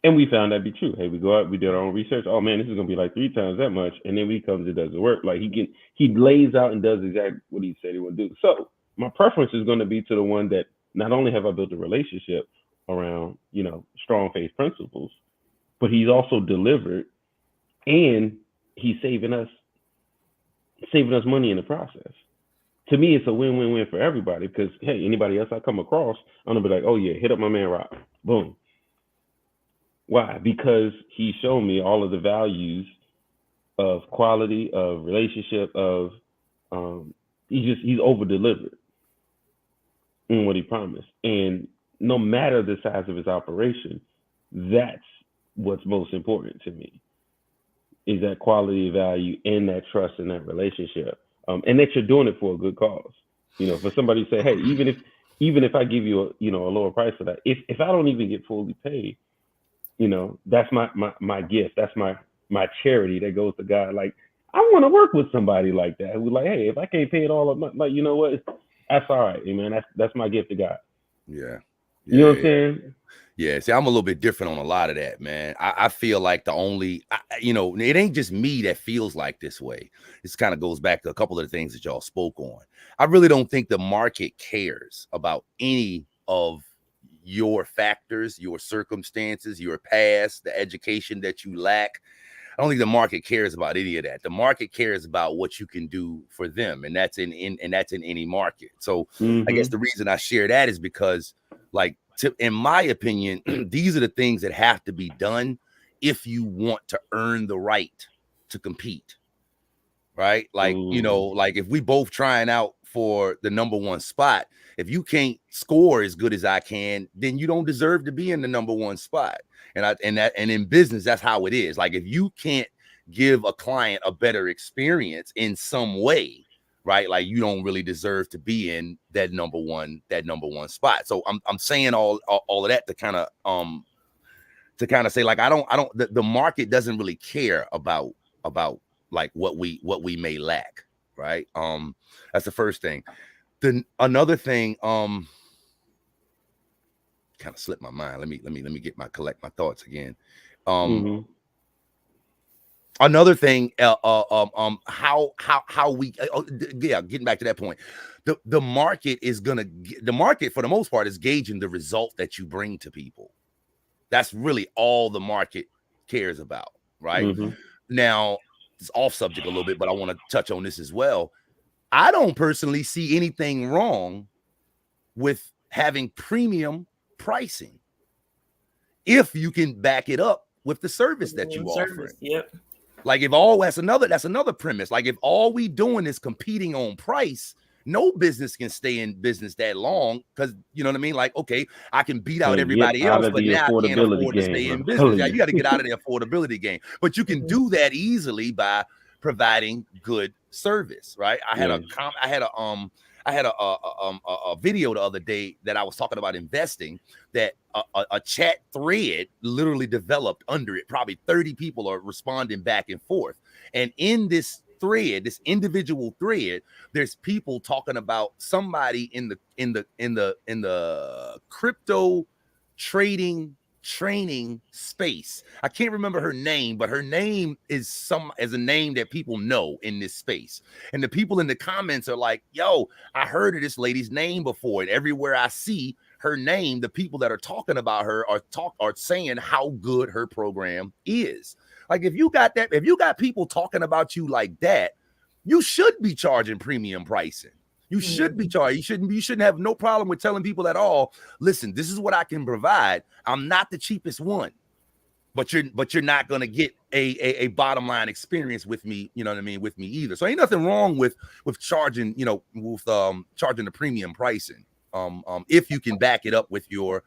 And we found that to be true. Hey, we go out, we did our own research. Oh man, this is going to be like 3 times that much. And then he comes and does the work. Like, he lays out and does exactly what he said he would do. So my preference is going to be to the one that not only have I built a relationship around, strong faith principles, but he's also delivered, and he's saving us money in the process. To me, it's a win-win-win for everybody, because, hey, anybody else I come across, I'm gonna be like, oh yeah, hit up my man Rob. Boom. Why? Because he showed me all of the values of quality, of relationship, of he's over-delivered in what he promised. And no matter the size of his operation, that's what's most important to me, is that quality, value, and that trust in that relationship, and that you're doing it for a good cause. For somebody to say, hey, even if I give you a lower price for that, if I don't even get fully paid, that's my gift. That's my charity that goes to God. Like, I want to work with somebody like that who's like, hey, if I can't pay it all up, like, you know what? That's all right, man. That's my gift to God. Yeah. You know what I'm saying? Yeah, see, I'm a little bit different on a lot of that, man. I feel like it ain't just me that feels like this way. This kind of goes back to a couple of the things that y'all spoke on. I really don't think the market cares about any of your factors, your circumstances, your past, the education that you lack. I don't think the market cares about any of that. The market cares about what you can do for them, and that's in any market. So I guess the reason I share that is because, like, in my opinion, these are the things that have to be done if you want to earn the right to compete, right? Like, like if we both trying out for the number one spot, if you can't score as good as I can, then you don't deserve to be in the number one spot. And in business, that's how it is. Like, if you can't give a client a better experience in some way, right? Like, you don't really deserve to be in that number one spot. So I'm saying all of that to kind of say, like, the market doesn't really care about like what we may lack, right? That's the first thing. Then another thing, kind of slipped my mind. Let me collect my thoughts again. Another thing, how we, getting back to that point, the market for the most part is gauging the result that you bring to people. That's really all the market cares about, right? Now, it's off subject a little bit, but I want to touch on this as well. I don't personally see anything wrong with having premium pricing if you can back it up with the service that you offer. Yep. Like, that's another premise. Like, if all we doing is competing on price, no business can stay in business that long, because, you know what I mean? Like, okay, I can beat out everybody else, but now I can't afford to stay in business. Yeah, you got to get out of the affordability game. But you can do that easily by providing good service, right? I had a video the other day that I was talking about investing, that a chat thread literally developed under it. Probably 30 people are responding back and forth. And in this thread, this individual thread, there's people talking about somebody in the crypto trading training space. I can't remember her name, but her name is a name that people know in this space. And the people in the comments are like, yo, I heard of this lady's name before. And everywhere I see her name, the people that are talking about her are saying how good her program is. Like, if you got people talking about you like that, you should be charging premium pricing. You should be charging. You shouldn't have no problem with telling people at all, listen, this is what I can provide. I'm not the cheapest one, but you're not going to get a bottom line experience with me. You know what I mean? With me either. So ain't nothing wrong with charging, charging the premium pricing. If you can back it up with your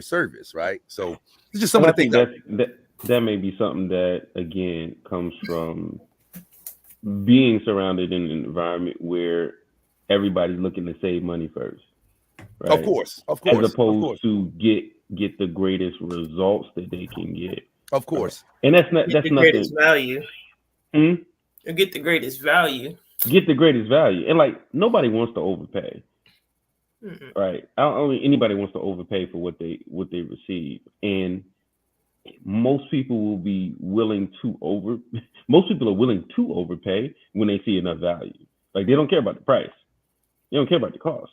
service, right? So it's just some of the things that may be something that, again, comes from being surrounded in an environment where everybody's looking to save money first, right? Of course, as opposed to get the greatest results that they can get. Of course, and that's nothing. Greatest value. You get the greatest value. Get the greatest value, and like, nobody wants to overpay, right? I don't think anybody wants to overpay for what they receive, and most people will be willing to most people are willing to overpay when they see enough value. Like, they don't care about the price. They don't care about the cost.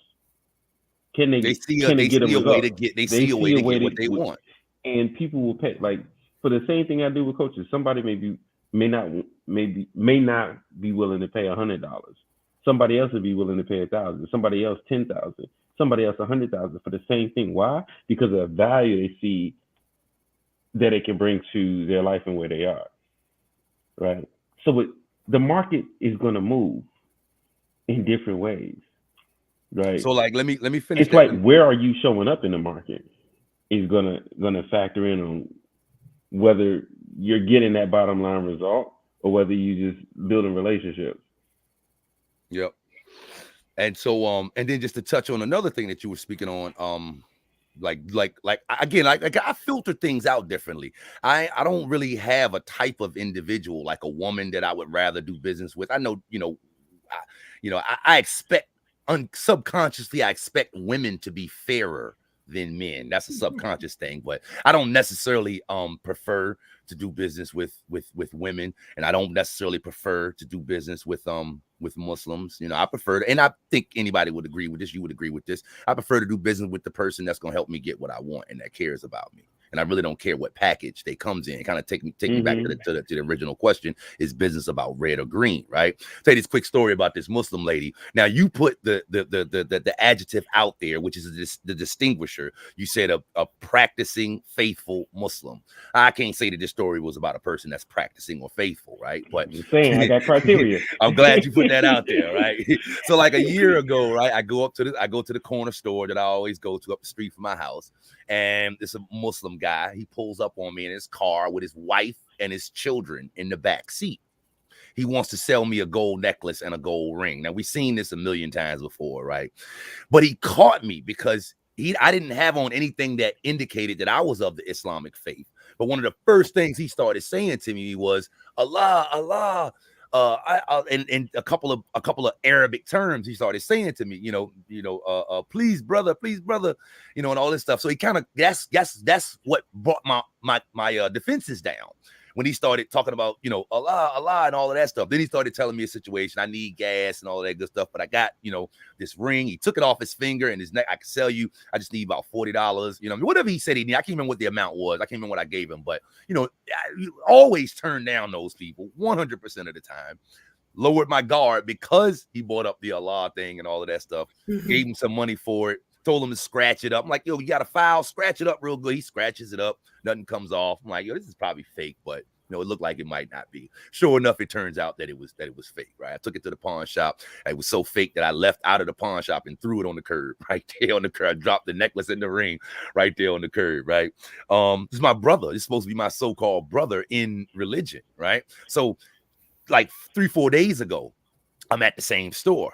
They see a way to get what they want. And people will pay. Like, for the same thing I do with coaches, somebody may not be willing to pay $100. Somebody else would be willing to pay $1,000. Somebody else $10,000. Somebody else $100,000 for the same thing. Why? Because of the value they see that it can bring to their life and where they are, right? So the market is going to move in different ways, right? So, like, let me finish. It's like, where are you showing up in the market is gonna factor in on whether you're getting that bottom line result or whether you just building relationships. Yep. And so, and then just to touch on another thing that you were speaking on, Again, like I filter things out differently. I don't really have a type of individual like a woman that I would rather do business with. I know, I expect subconsciously I expect women to be fairer than men. That's a subconscious thing, but I don't necessarily prefer to do business with women, and I don't necessarily prefer to do business with Muslims. I prefer to, and I think anybody would agree with this. You would agree with this. I prefer to do business with the person that's going to help me get what I want and that cares about me. And I really don't care what package they comes in. Kind of take me back to the original question: is business about red or green? Right? Tell you this quick story about this Muslim lady. Now you put the adjective out there, which is the distinguisher. You said a practicing faithful Muslim. I can't say that this story was about a person that's practicing or faithful, right? But I'm saying I got criteria. I'm glad you put that out there, right? So like a year ago, right? I go to the corner store that I always go to up the street from my house. And it's a Muslim guy. He pulls up on me in his car with his wife and his children in the back seat. He wants to sell me a gold necklace and a gold ring. Now, we've seen this a million times before, right? But he caught me because I didn't have on anything that indicated that I was of the Islamic faith. But one of the first things he started saying to me was, Allah, Allah. And a couple of Arabic terms he started saying to me, please brother, and all this stuff. So he kind of that's what brought my defenses down when he started talking about Allah and all of that stuff. Then he started telling me a situation. I need gas and all that good stuff, but I got this ring. He took it off his finger and his neck. I can sell you. I just need about $40. Whatever he said he needed. I can't remember what the amount was. I can't remember what I gave him, but I always turn down those people 100% of the time. Lowered my guard because he brought up the Allah thing and all of that stuff. Gave him some money for it. Told him to scratch it up. I'm like, yo, you got a file? Scratch it up real good. He scratches it up. Nothing comes off. I'm like, yo, this is probably fake, but it looked like it might not be. Sure enough, it turns out that it was fake, right? I took it to the pawn shop. It was so fake that I left out of the pawn shop and threw it on the curb, right there on the curb. I dropped the necklace and the ring right there on the curb, right? This is my brother. This is supposed to be my so-called brother in religion, right? So like 3-4 days ago, I'm at the same store.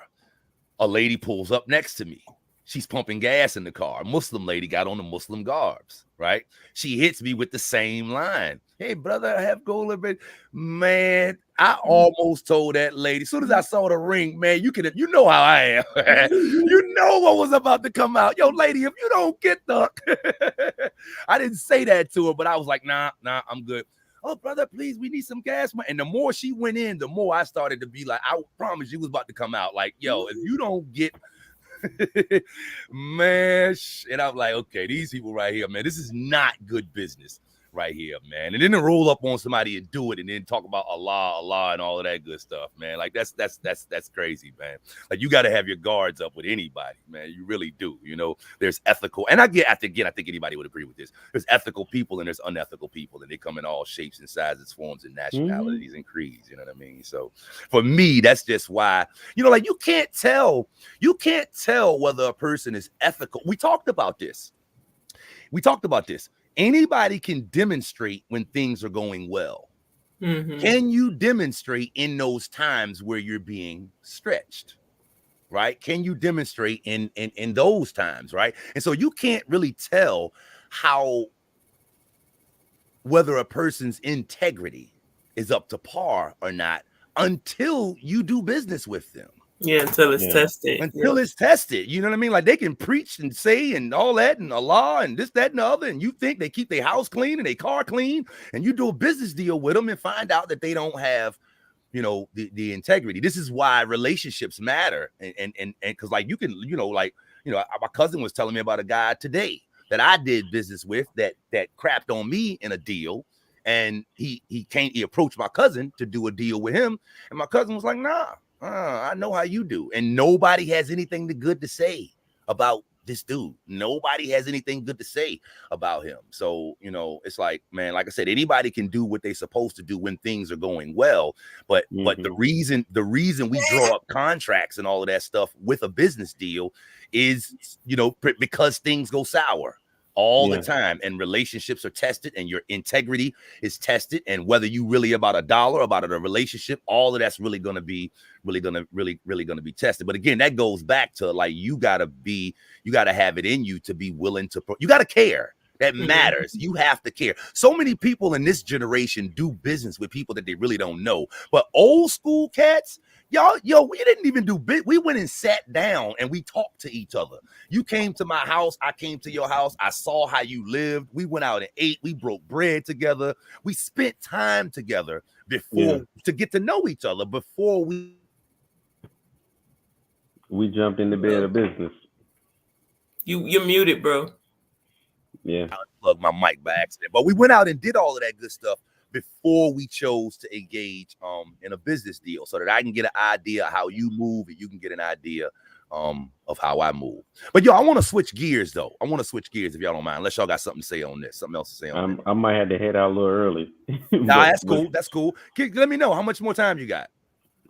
A lady pulls up next to me. She's pumping gas in the car. A Muslim lady got on the Muslim garbs, right? She hits me with the same line. Hey, brother, I have gold. Man, I almost told that lady. As soon as I saw the ring, man, you know how I am. You know what was about to come out. Yo, lady, if you don't get the... I didn't say that to her, but I was like, nah, I'm good. Oh, brother, please, we need some gas. And the more she went in, the more I started to be like, I promise you was about to come out. Like, yo, if you don't get... man, and I'm like, okay, these people right here, man, this is not good business right here, man. And then to roll up on somebody and do it and then talk about Allah and all of that good stuff, man. Like that's crazy, man. Like you got to have your guards up with anybody, man. You really do. There's ethical, and I think anybody would agree with this. There's ethical people and there's unethical people, and they come in all shapes and sizes, forms, and nationalities and creeds. You know what I mean? So for me, that's just why, like you can't tell whether a person is ethical. We talked about this. Anybody can demonstrate when things are going well. Can you demonstrate in those times where you're being stretched? Right? Can you demonstrate in those times? Right? And so you can't really tell whether a person's integrity is up to par or not until you do business with them. Yeah, until it's tested. It's tested. You know what I mean? Like they can preach and say and all that and Allah and this, that, and the other. And you think they keep their house clean and their car clean. And you do a business deal with them and find out that they don't have, the integrity. This is why relationships matter. And because like you can, my cousin was telling me about a guy today that I did business with that crapped on me in a deal. And he approached my cousin to do a deal with him. And my cousin was like, nah. I know how you do. And nobody has anything good to say about this dude. Nobody has anything good to say about him. So, it's like, man, like I said, anybody can do what they're supposed to do when things are going well. But the reason we draw up contracts and all of that stuff with a business deal is, because things go sour all the time, and relationships are tested, and your integrity is tested, and whether you really about a dollar, about a relationship, all of that's really going to be tested. But again, that goes back to like, you got to have it in you to be willing to, you got to care. That matters. You have to care. So many people in this generation do business with people that they really don't know. But old school cats, we didn't even do bit. We went and sat down and we talked to each other. You came to my house. I came to your house. I saw how you lived. We went out and ate. We broke bread together. We spent time together before to get to know each other before we jumped in the bed of business. You're muted, bro. Yeah, I unplugged my mic by accident, but we went out and did all of that good stuff before we chose to engage in a business deal, so that I can get an idea of how you move and you can get an idea of how I move. But I want to switch gears though. I want to switch gears if y'all don't mind, unless y'all got something to say on this, something else to say on this. I might have to head out a little early. That's cool. That's cool. Let me know how much more time you got.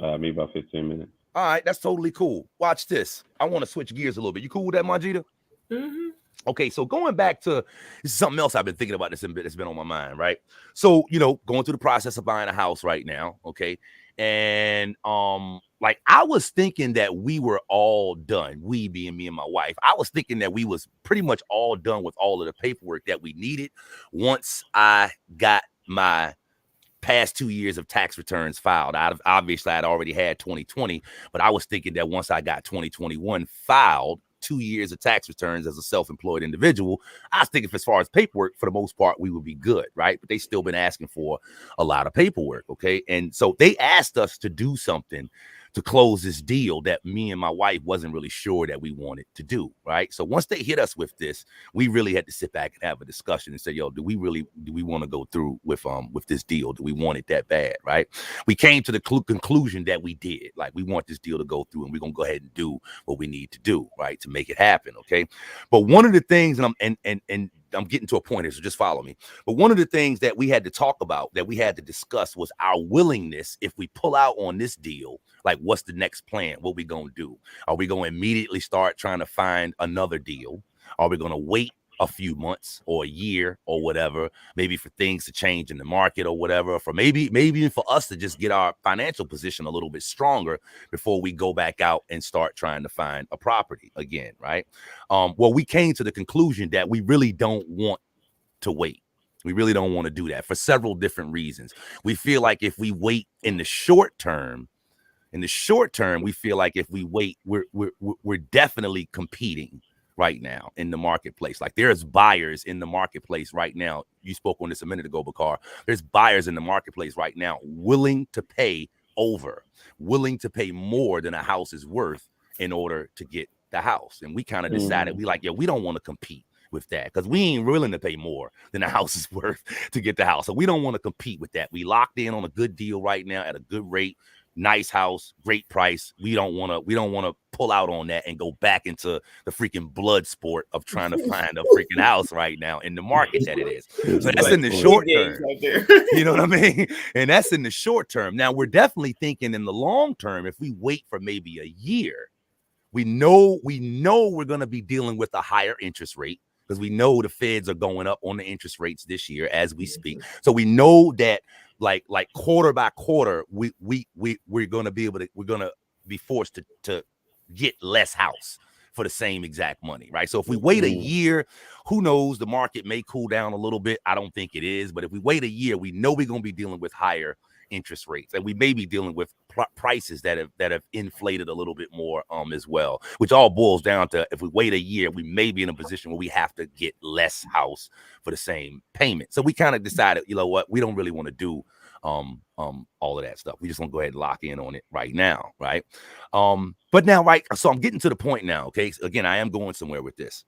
Maybe about 15 minutes. All right, that's totally cool. Watch this. I want to switch gears a little bit. You cool with that, Majida? Mm-hmm. Okay, so going back to, this is something else I've been thinking about. It's been on my mind, right? So, going through the process of buying a house right now, okay? And like, I was thinking that we were all done, we being me and my wife. I was thinking that we was pretty much all done with all of the paperwork that we needed once I got my past 2 years of tax returns filed. Obviously, I'd already had 2020, but I was thinking that once I got 2021 filed, 2 years of tax returns as a self-employed individual, I was thinking as far as paperwork, for the most part, we would be good, right? But they still been asking for a lot of paperwork, okay? And so they asked us to do something to close this deal that me and my wife wasn't really sure that we wanted to do, right? So once they hit us with this, we really had to sit back and have a discussion and say, do we want to go through with this deal? Do we want it that bad, right? We came to the conclusion that we did. Like, we want this deal to go through, and we're gonna go ahead and do what we need to do, right, to make it happen, okay? But one of the things, and I'm getting to a point here, so just follow me. But one of the things that we had to talk about, that we had to discuss, was our willingness. If we pull out on this deal, like, what's the next plan? What we gonna do? Are we gonna immediately start trying to find another deal? Are we gonna wait a few months or a year or whatever, maybe for things to change in the market or whatever, for maybe even for us to just get our financial position a little bit stronger before we go back out and start trying to find a property again, right? Well, we came to the conclusion that we really don't want to wait. We really don't want to do that for several different reasons. We feel like if we wait in the short term, we feel like if we wait, we're definitely competing right now in the marketplace. Like, there's buyers in the marketplace right now. You spoke on this a minute ago, Bakar. There's buyers in the marketplace right now willing to pay more than a house is worth in order to get the house. And we kind of decided, we don't want to compete with that, because we ain't willing to pay more than a house is worth to get the house. So we don't want to compete with that. We locked in on a good deal right now at a good rate. Nice house, great price. We don't want to pull out on that and go back into the freaking blood sport of trying to find a freaking house right now in the market that it is. So that's in the short term. You know what I mean? And that's in the short term. Now, we're definitely thinking in the long term, if we wait for maybe a year, we know we're going to be dealing with a higher interest rate, because we know the feds are going up on the interest rates this year as we speak. So we know that like quarter by quarter, we're gonna be forced to get less house for the same exact money, right? So if we wait a year, who knows? The market may cool down a little bit. I don't think it is, but if we wait a year, we know we're gonna be dealing with higher interest rates, and we may be dealing with prices that have inflated a little bit more as well, which all boils down to, if we wait a year, we may be in a position where we have to get less house for the same payment. So we kind of decided, you know what, we don't really want to do all of that stuff. We just want to go ahead and lock in on it right now, right? But now, right, so I'm getting to the point now, okay? So again, I am going somewhere with this.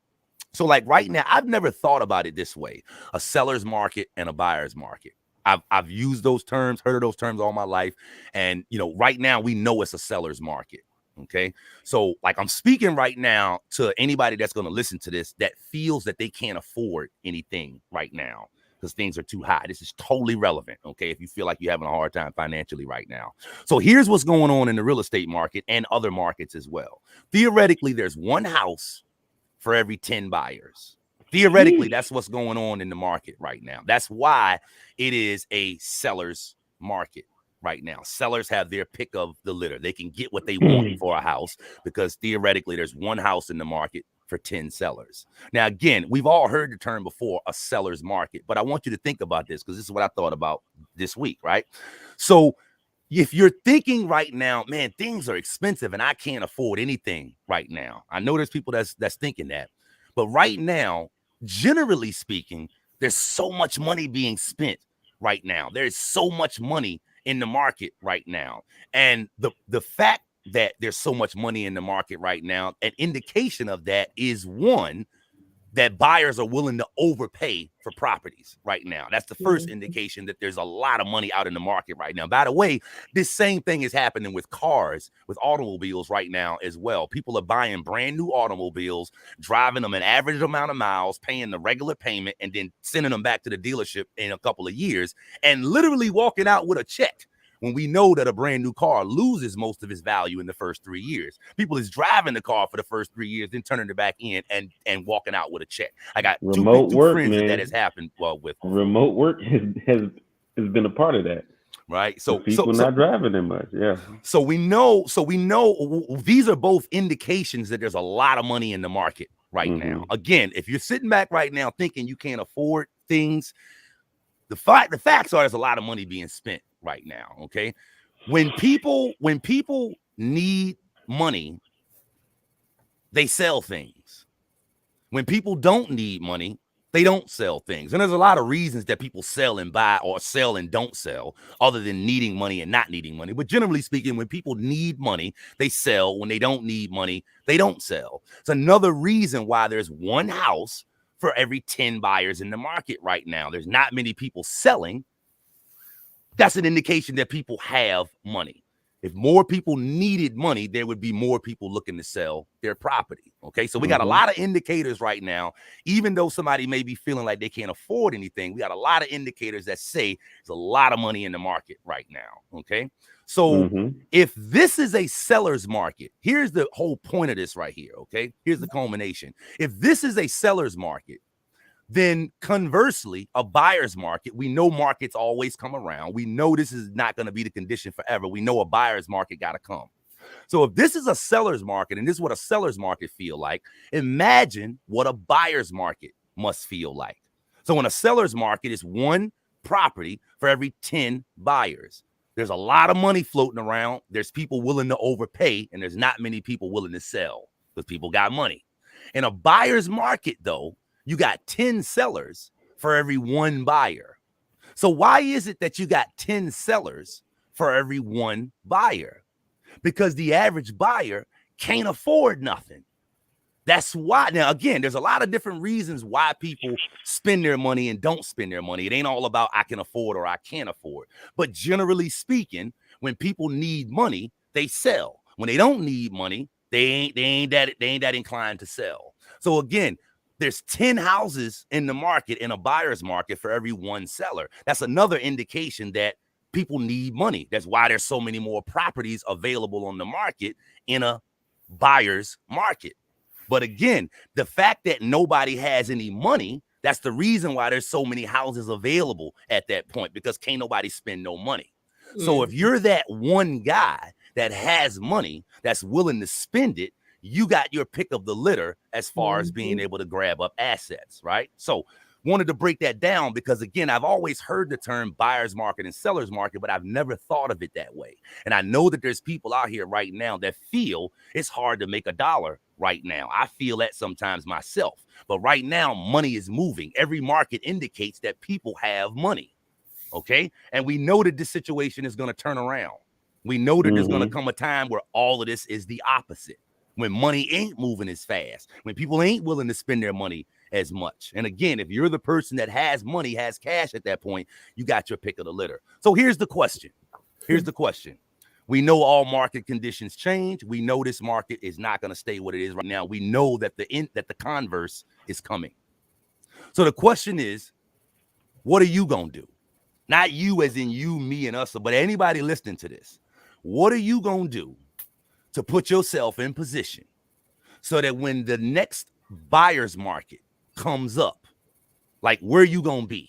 So like right now, I've never thought about it this way: a seller's market and a buyer's market. I've used those terms, heard of those terms all my life. And, right now we know it's a seller's market. Okay. So like, I'm speaking right now to anybody that's going to listen to this that feels that they can't afford anything right now because things are too high. This is totally relevant. Okay. If you feel like you're having a hard time financially right now. So here's what's going on in the real estate market and other markets as well. Theoretically, there's one house for every 10 buyers. Theoretically, that's what's going on in the market right now. That's why it is a seller's market right now. Sellers have their pick of the litter. They can get what they want for a house because theoretically there's one house in the market for 10 sellers. Now, again, we've all heard the term before, a seller's market, but I want you to think about this because this is what I thought about this week, right? So if you're thinking right now, man, things are expensive and I can't afford anything right now. I know there's people that's thinking that, but right now, generally speaking, there's so much money being spent right now. There's so much money in the market right now. And the fact that there's so much money in the market right now, an indication of that is one, that buyers are willing to overpay for properties right now. That's the first indication that there's a lot of money out in the market right now. By the way, this same thing is happening with cars, with automobiles right now as well. People are buying brand new automobiles, driving them an average amount of miles, paying the regular payment, and then sending them back to the dealership in a couple of years and literally walking out with a check. When we know that a brand new car loses most of its value in the first 3 years. People is driving the car for the first 3 years, then turning it back in and walking out with a check. I got two friends that has happened with. Remote work has been a part of that. Right. So people not driving that much. Yeah. So we know these are both indications that there's a lot of money in the market right now. Again, if you're sitting back right now thinking you can't afford things, the facts are there's a lot of money being spent right now. Okay. When people need money, they sell things. When people don't need money, they don't sell things. And there's a lot of reasons that people sell and buy or sell and don't sell other than needing money and not needing money. But generally speaking, when people need money, they sell. When they don't need money, they don't sell. It's another reason why there's one house for every 10 buyers in the market right now. There's not many people selling. That's an indication that people have money. If more people needed money, there would be more people looking to sell their property. Okay, so we got a lot of indicators right now. Even though somebody may be feeling like they can't afford anything, we got a lot of indicators that say there's a lot of money in the market right now. Okay, so if this is a seller's market, here's the whole point of this right here. Okay, here's the culmination. If this is a seller's market, then conversely, a buyer's market, we know markets always come around. We know this is not going to be the condition forever. We know a buyer's market got to come. So if this is a seller's market and this is what a seller's market feel like, imagine what a buyer's market must feel like. So in a seller's market, it's one property for every 10 buyers. There's a lot of money floating around. There's people willing to overpay, and there's not many people willing to sell because people got money. In a buyer's market, though, you got 10 sellers for every one buyer. So why is it that you got 10 sellers for every one buyer? Because the average buyer can't afford nothing. That's why. Now, again, there's a lot of different reasons why people spend their money and don't spend their money. It ain't all about I can afford or I can't afford. But generally speaking, when people need money, they sell. When they don't need money, they ain't that inclined to sell. So again, there's 10 houses in the market, in a buyer's market, for every one seller. That's another indication that people need money. That's why there's so many more properties available on the market in a buyer's market. But again, the fact that nobody has any money, that's the reason why there's so many houses available at that point, because can't nobody spend no money. So if you're that one guy that has money, that's willing to spend it, you got your pick of the litter as far as being able to grab up assets, right? So wanted to break that down because, again, I've always heard the term buyer's market and seller's market, but I've never thought of it that way. And I know that there's people out here right now that feel it's hard to make a dollar right now. I feel that sometimes myself. But right now, money is moving. Every market indicates that people have money, okay? And we know that this situation is going to turn around. We know that there's going to come a time where all of this is the opposite. When money ain't moving as fast, when people ain't willing to spend their money as much. And again, if you're the person that has money, has cash at that point, you got your pick of the litter. So here's the question. We know all market conditions change. We know this market is not going to stay what it is right now. We know that the converse is coming. So the question is, what are you going to do? Not you as in you, me, and us, but anybody listening to this. What are you going to do to put yourself in position so that when the next buyer's market comes up, like where you gonna be?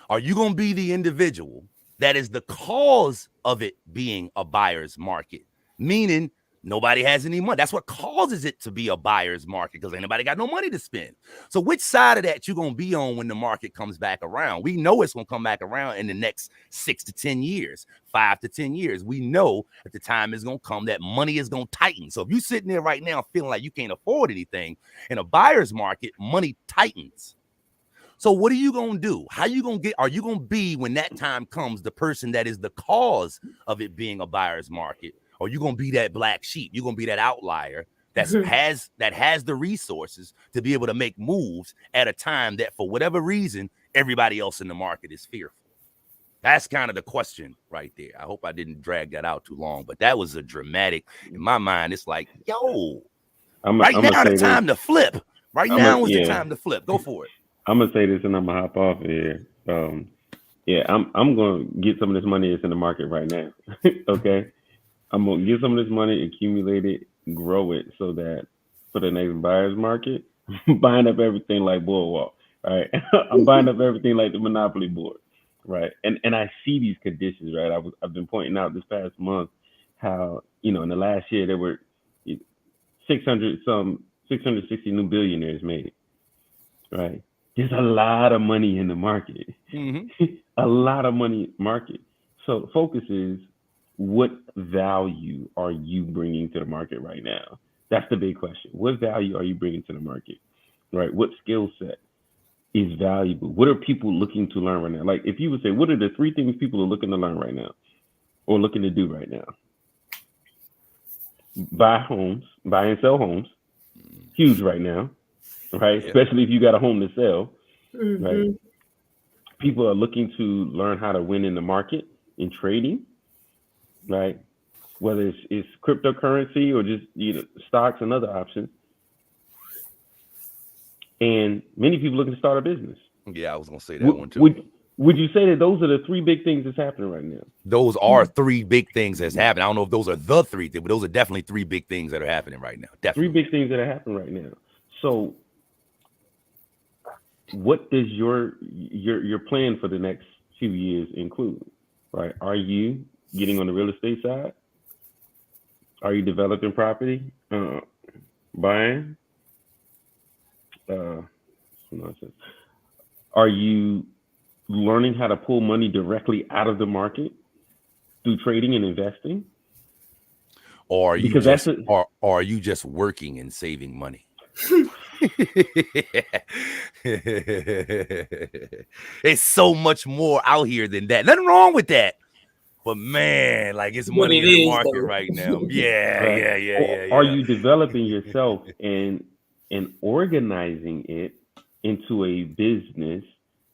Are you gonna be the individual that is the cause of it being a buyer's market? Meaning nobody has any money. That's what causes it to be a buyer's market, because ain't nobody got no money to spend. So which side of that you gonna be on when the market comes back around? We know it's gonna come back around in the next 6 to 10 years, 5 to 10 years. We know that the time is gonna come that money is gonna tighten. So if you're sitting there right now feeling like you can't afford anything, in a buyer's market, money tightens. So what are you going to do? How you going to get, are you going to be, when that time comes, the person that is the cause of it being a buyer's market? Or you going to be that black sheep? You're going to be that outlier that has the resources to be able to make moves at a time that, for whatever reason, everybody else in the market is fearful. That's kind of the question right there. I hope I didn't drag that out too long, but that was a dramatic, in my mind, it's like, yo, right now the time to flip. Right now is the time to flip. Go for it. I'm gonna say this, and I'm gonna hop off here. I'm gonna get some of this money that's in the market right now. Okay, I'm gonna get some of this money, accumulate it, grow it, so that for the next buyer's market, I'm buying up everything like Boardwalk. All right, I'm buying up everything like the Monopoly board. Right, and I see these conditions. Right, I've been pointing out this past month how, in the last year there were 660 new billionaires made. Right. There's a lot of money in the market, a lot of money market. So the focus is, what value are you bringing to the market right now? That's the big question. What value are you bringing to the market, right? What skill set is valuable? What are people looking to learn right now? Like, if you would say, what are the 3 things people are looking to learn right now or looking to do right now? Buy and sell homes, huge right now. Right, yeah. Especially if you got a home to sell, right? People are looking to learn how to win in the market, in trading, right? Whether it's cryptocurrency or just stocks and other options. And many people looking to start a business. Yeah, I was gonna say that one too. Would you say that those are the 3 big things that's happening right now? Those are 3 big things that's happening. I don't know if those are the 3 things, but those are definitely 3 big things that are happening right now. Definitely 3 big things that are happening right now. So, what does your plan for the next few years include? Right? Are you getting on the real estate side? Are you developing property? Buying? Are you learning how to pull money directly out of the market through trading and investing? Or are you just working and saving money? It's so much more out here than that. Nothing wrong with that, but man, like, it's money in the market right now. Yeah. Are you developing yourself and organizing it into a business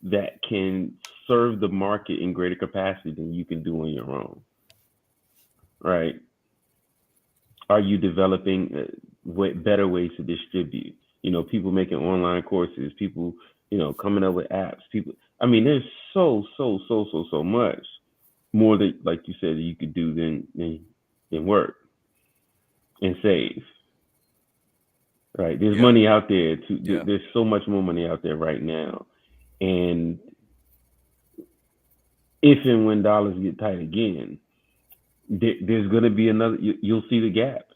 that can serve the market in greater capacity than you can do on your own? Right? Are you developing better ways to distribute? People making online courses, people, coming up with apps, people. I mean, there's so much more that, like you said, that you could do than work and save. Right? There's money out there too. Yeah. There's so much more money out there right now. And if and when dollars get tight again, there's going to be another, you'll see the gap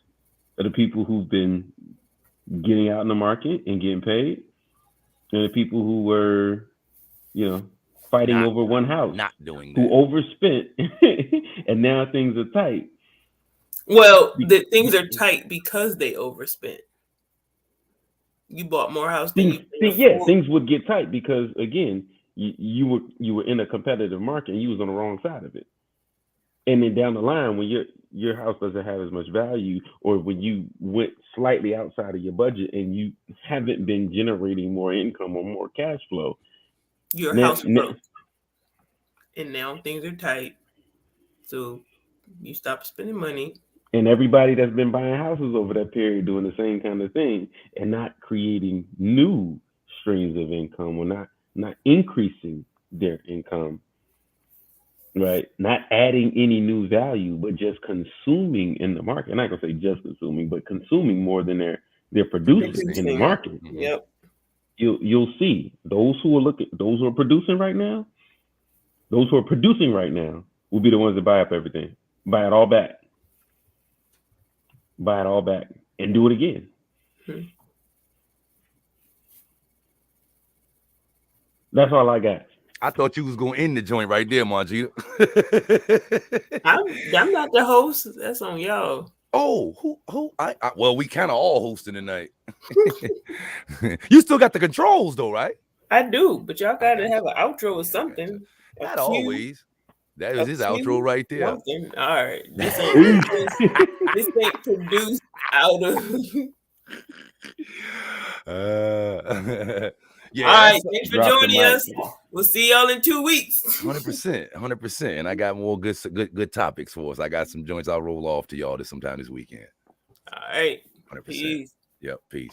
of the people who've been getting out in the market and getting paid, and the people who were, fighting over one house, not doing that, who overspent, and now things are tight. Well, things are tight because they overspent. You bought more house than things would get tight because, again, you were in a competitive market and you was on the wrong side of it. And then down the line, when your house doesn't have as much value, or when you went slightly outside of your budget and you haven't been generating more income or more cash flow, your house broke. And now things are tight. So you stop spending money. And everybody that's been buying houses over that period doing the same kind of thing and not creating new streams of income, or not increasing their income. Right, not adding any new value, but just consuming in the market. I'm not gonna say just consuming, but consuming more than they're producing in the market. Yep. you'll see those who are producing right now. Those who are producing right now will be the ones that buy up everything, buy it all back, and do it again. That's all I got. I thought you was going to end the joint right there, Margita. I'm not the host. That's on y'all. Oh, who? Well, we kind of all hosting tonight. You still got the controls though, right? I do, but y'all got to have an outro or something. Not always. That is his outro right there. Something. All right. This ain't produced out of. Yeah. All right. Thanks for joining us. We'll see y'all in 2 weeks. 100%. And I got more good topics for us. I got some joints I'll roll off to y'all sometime this weekend. All right. 100%. Peace. Yep. Peace.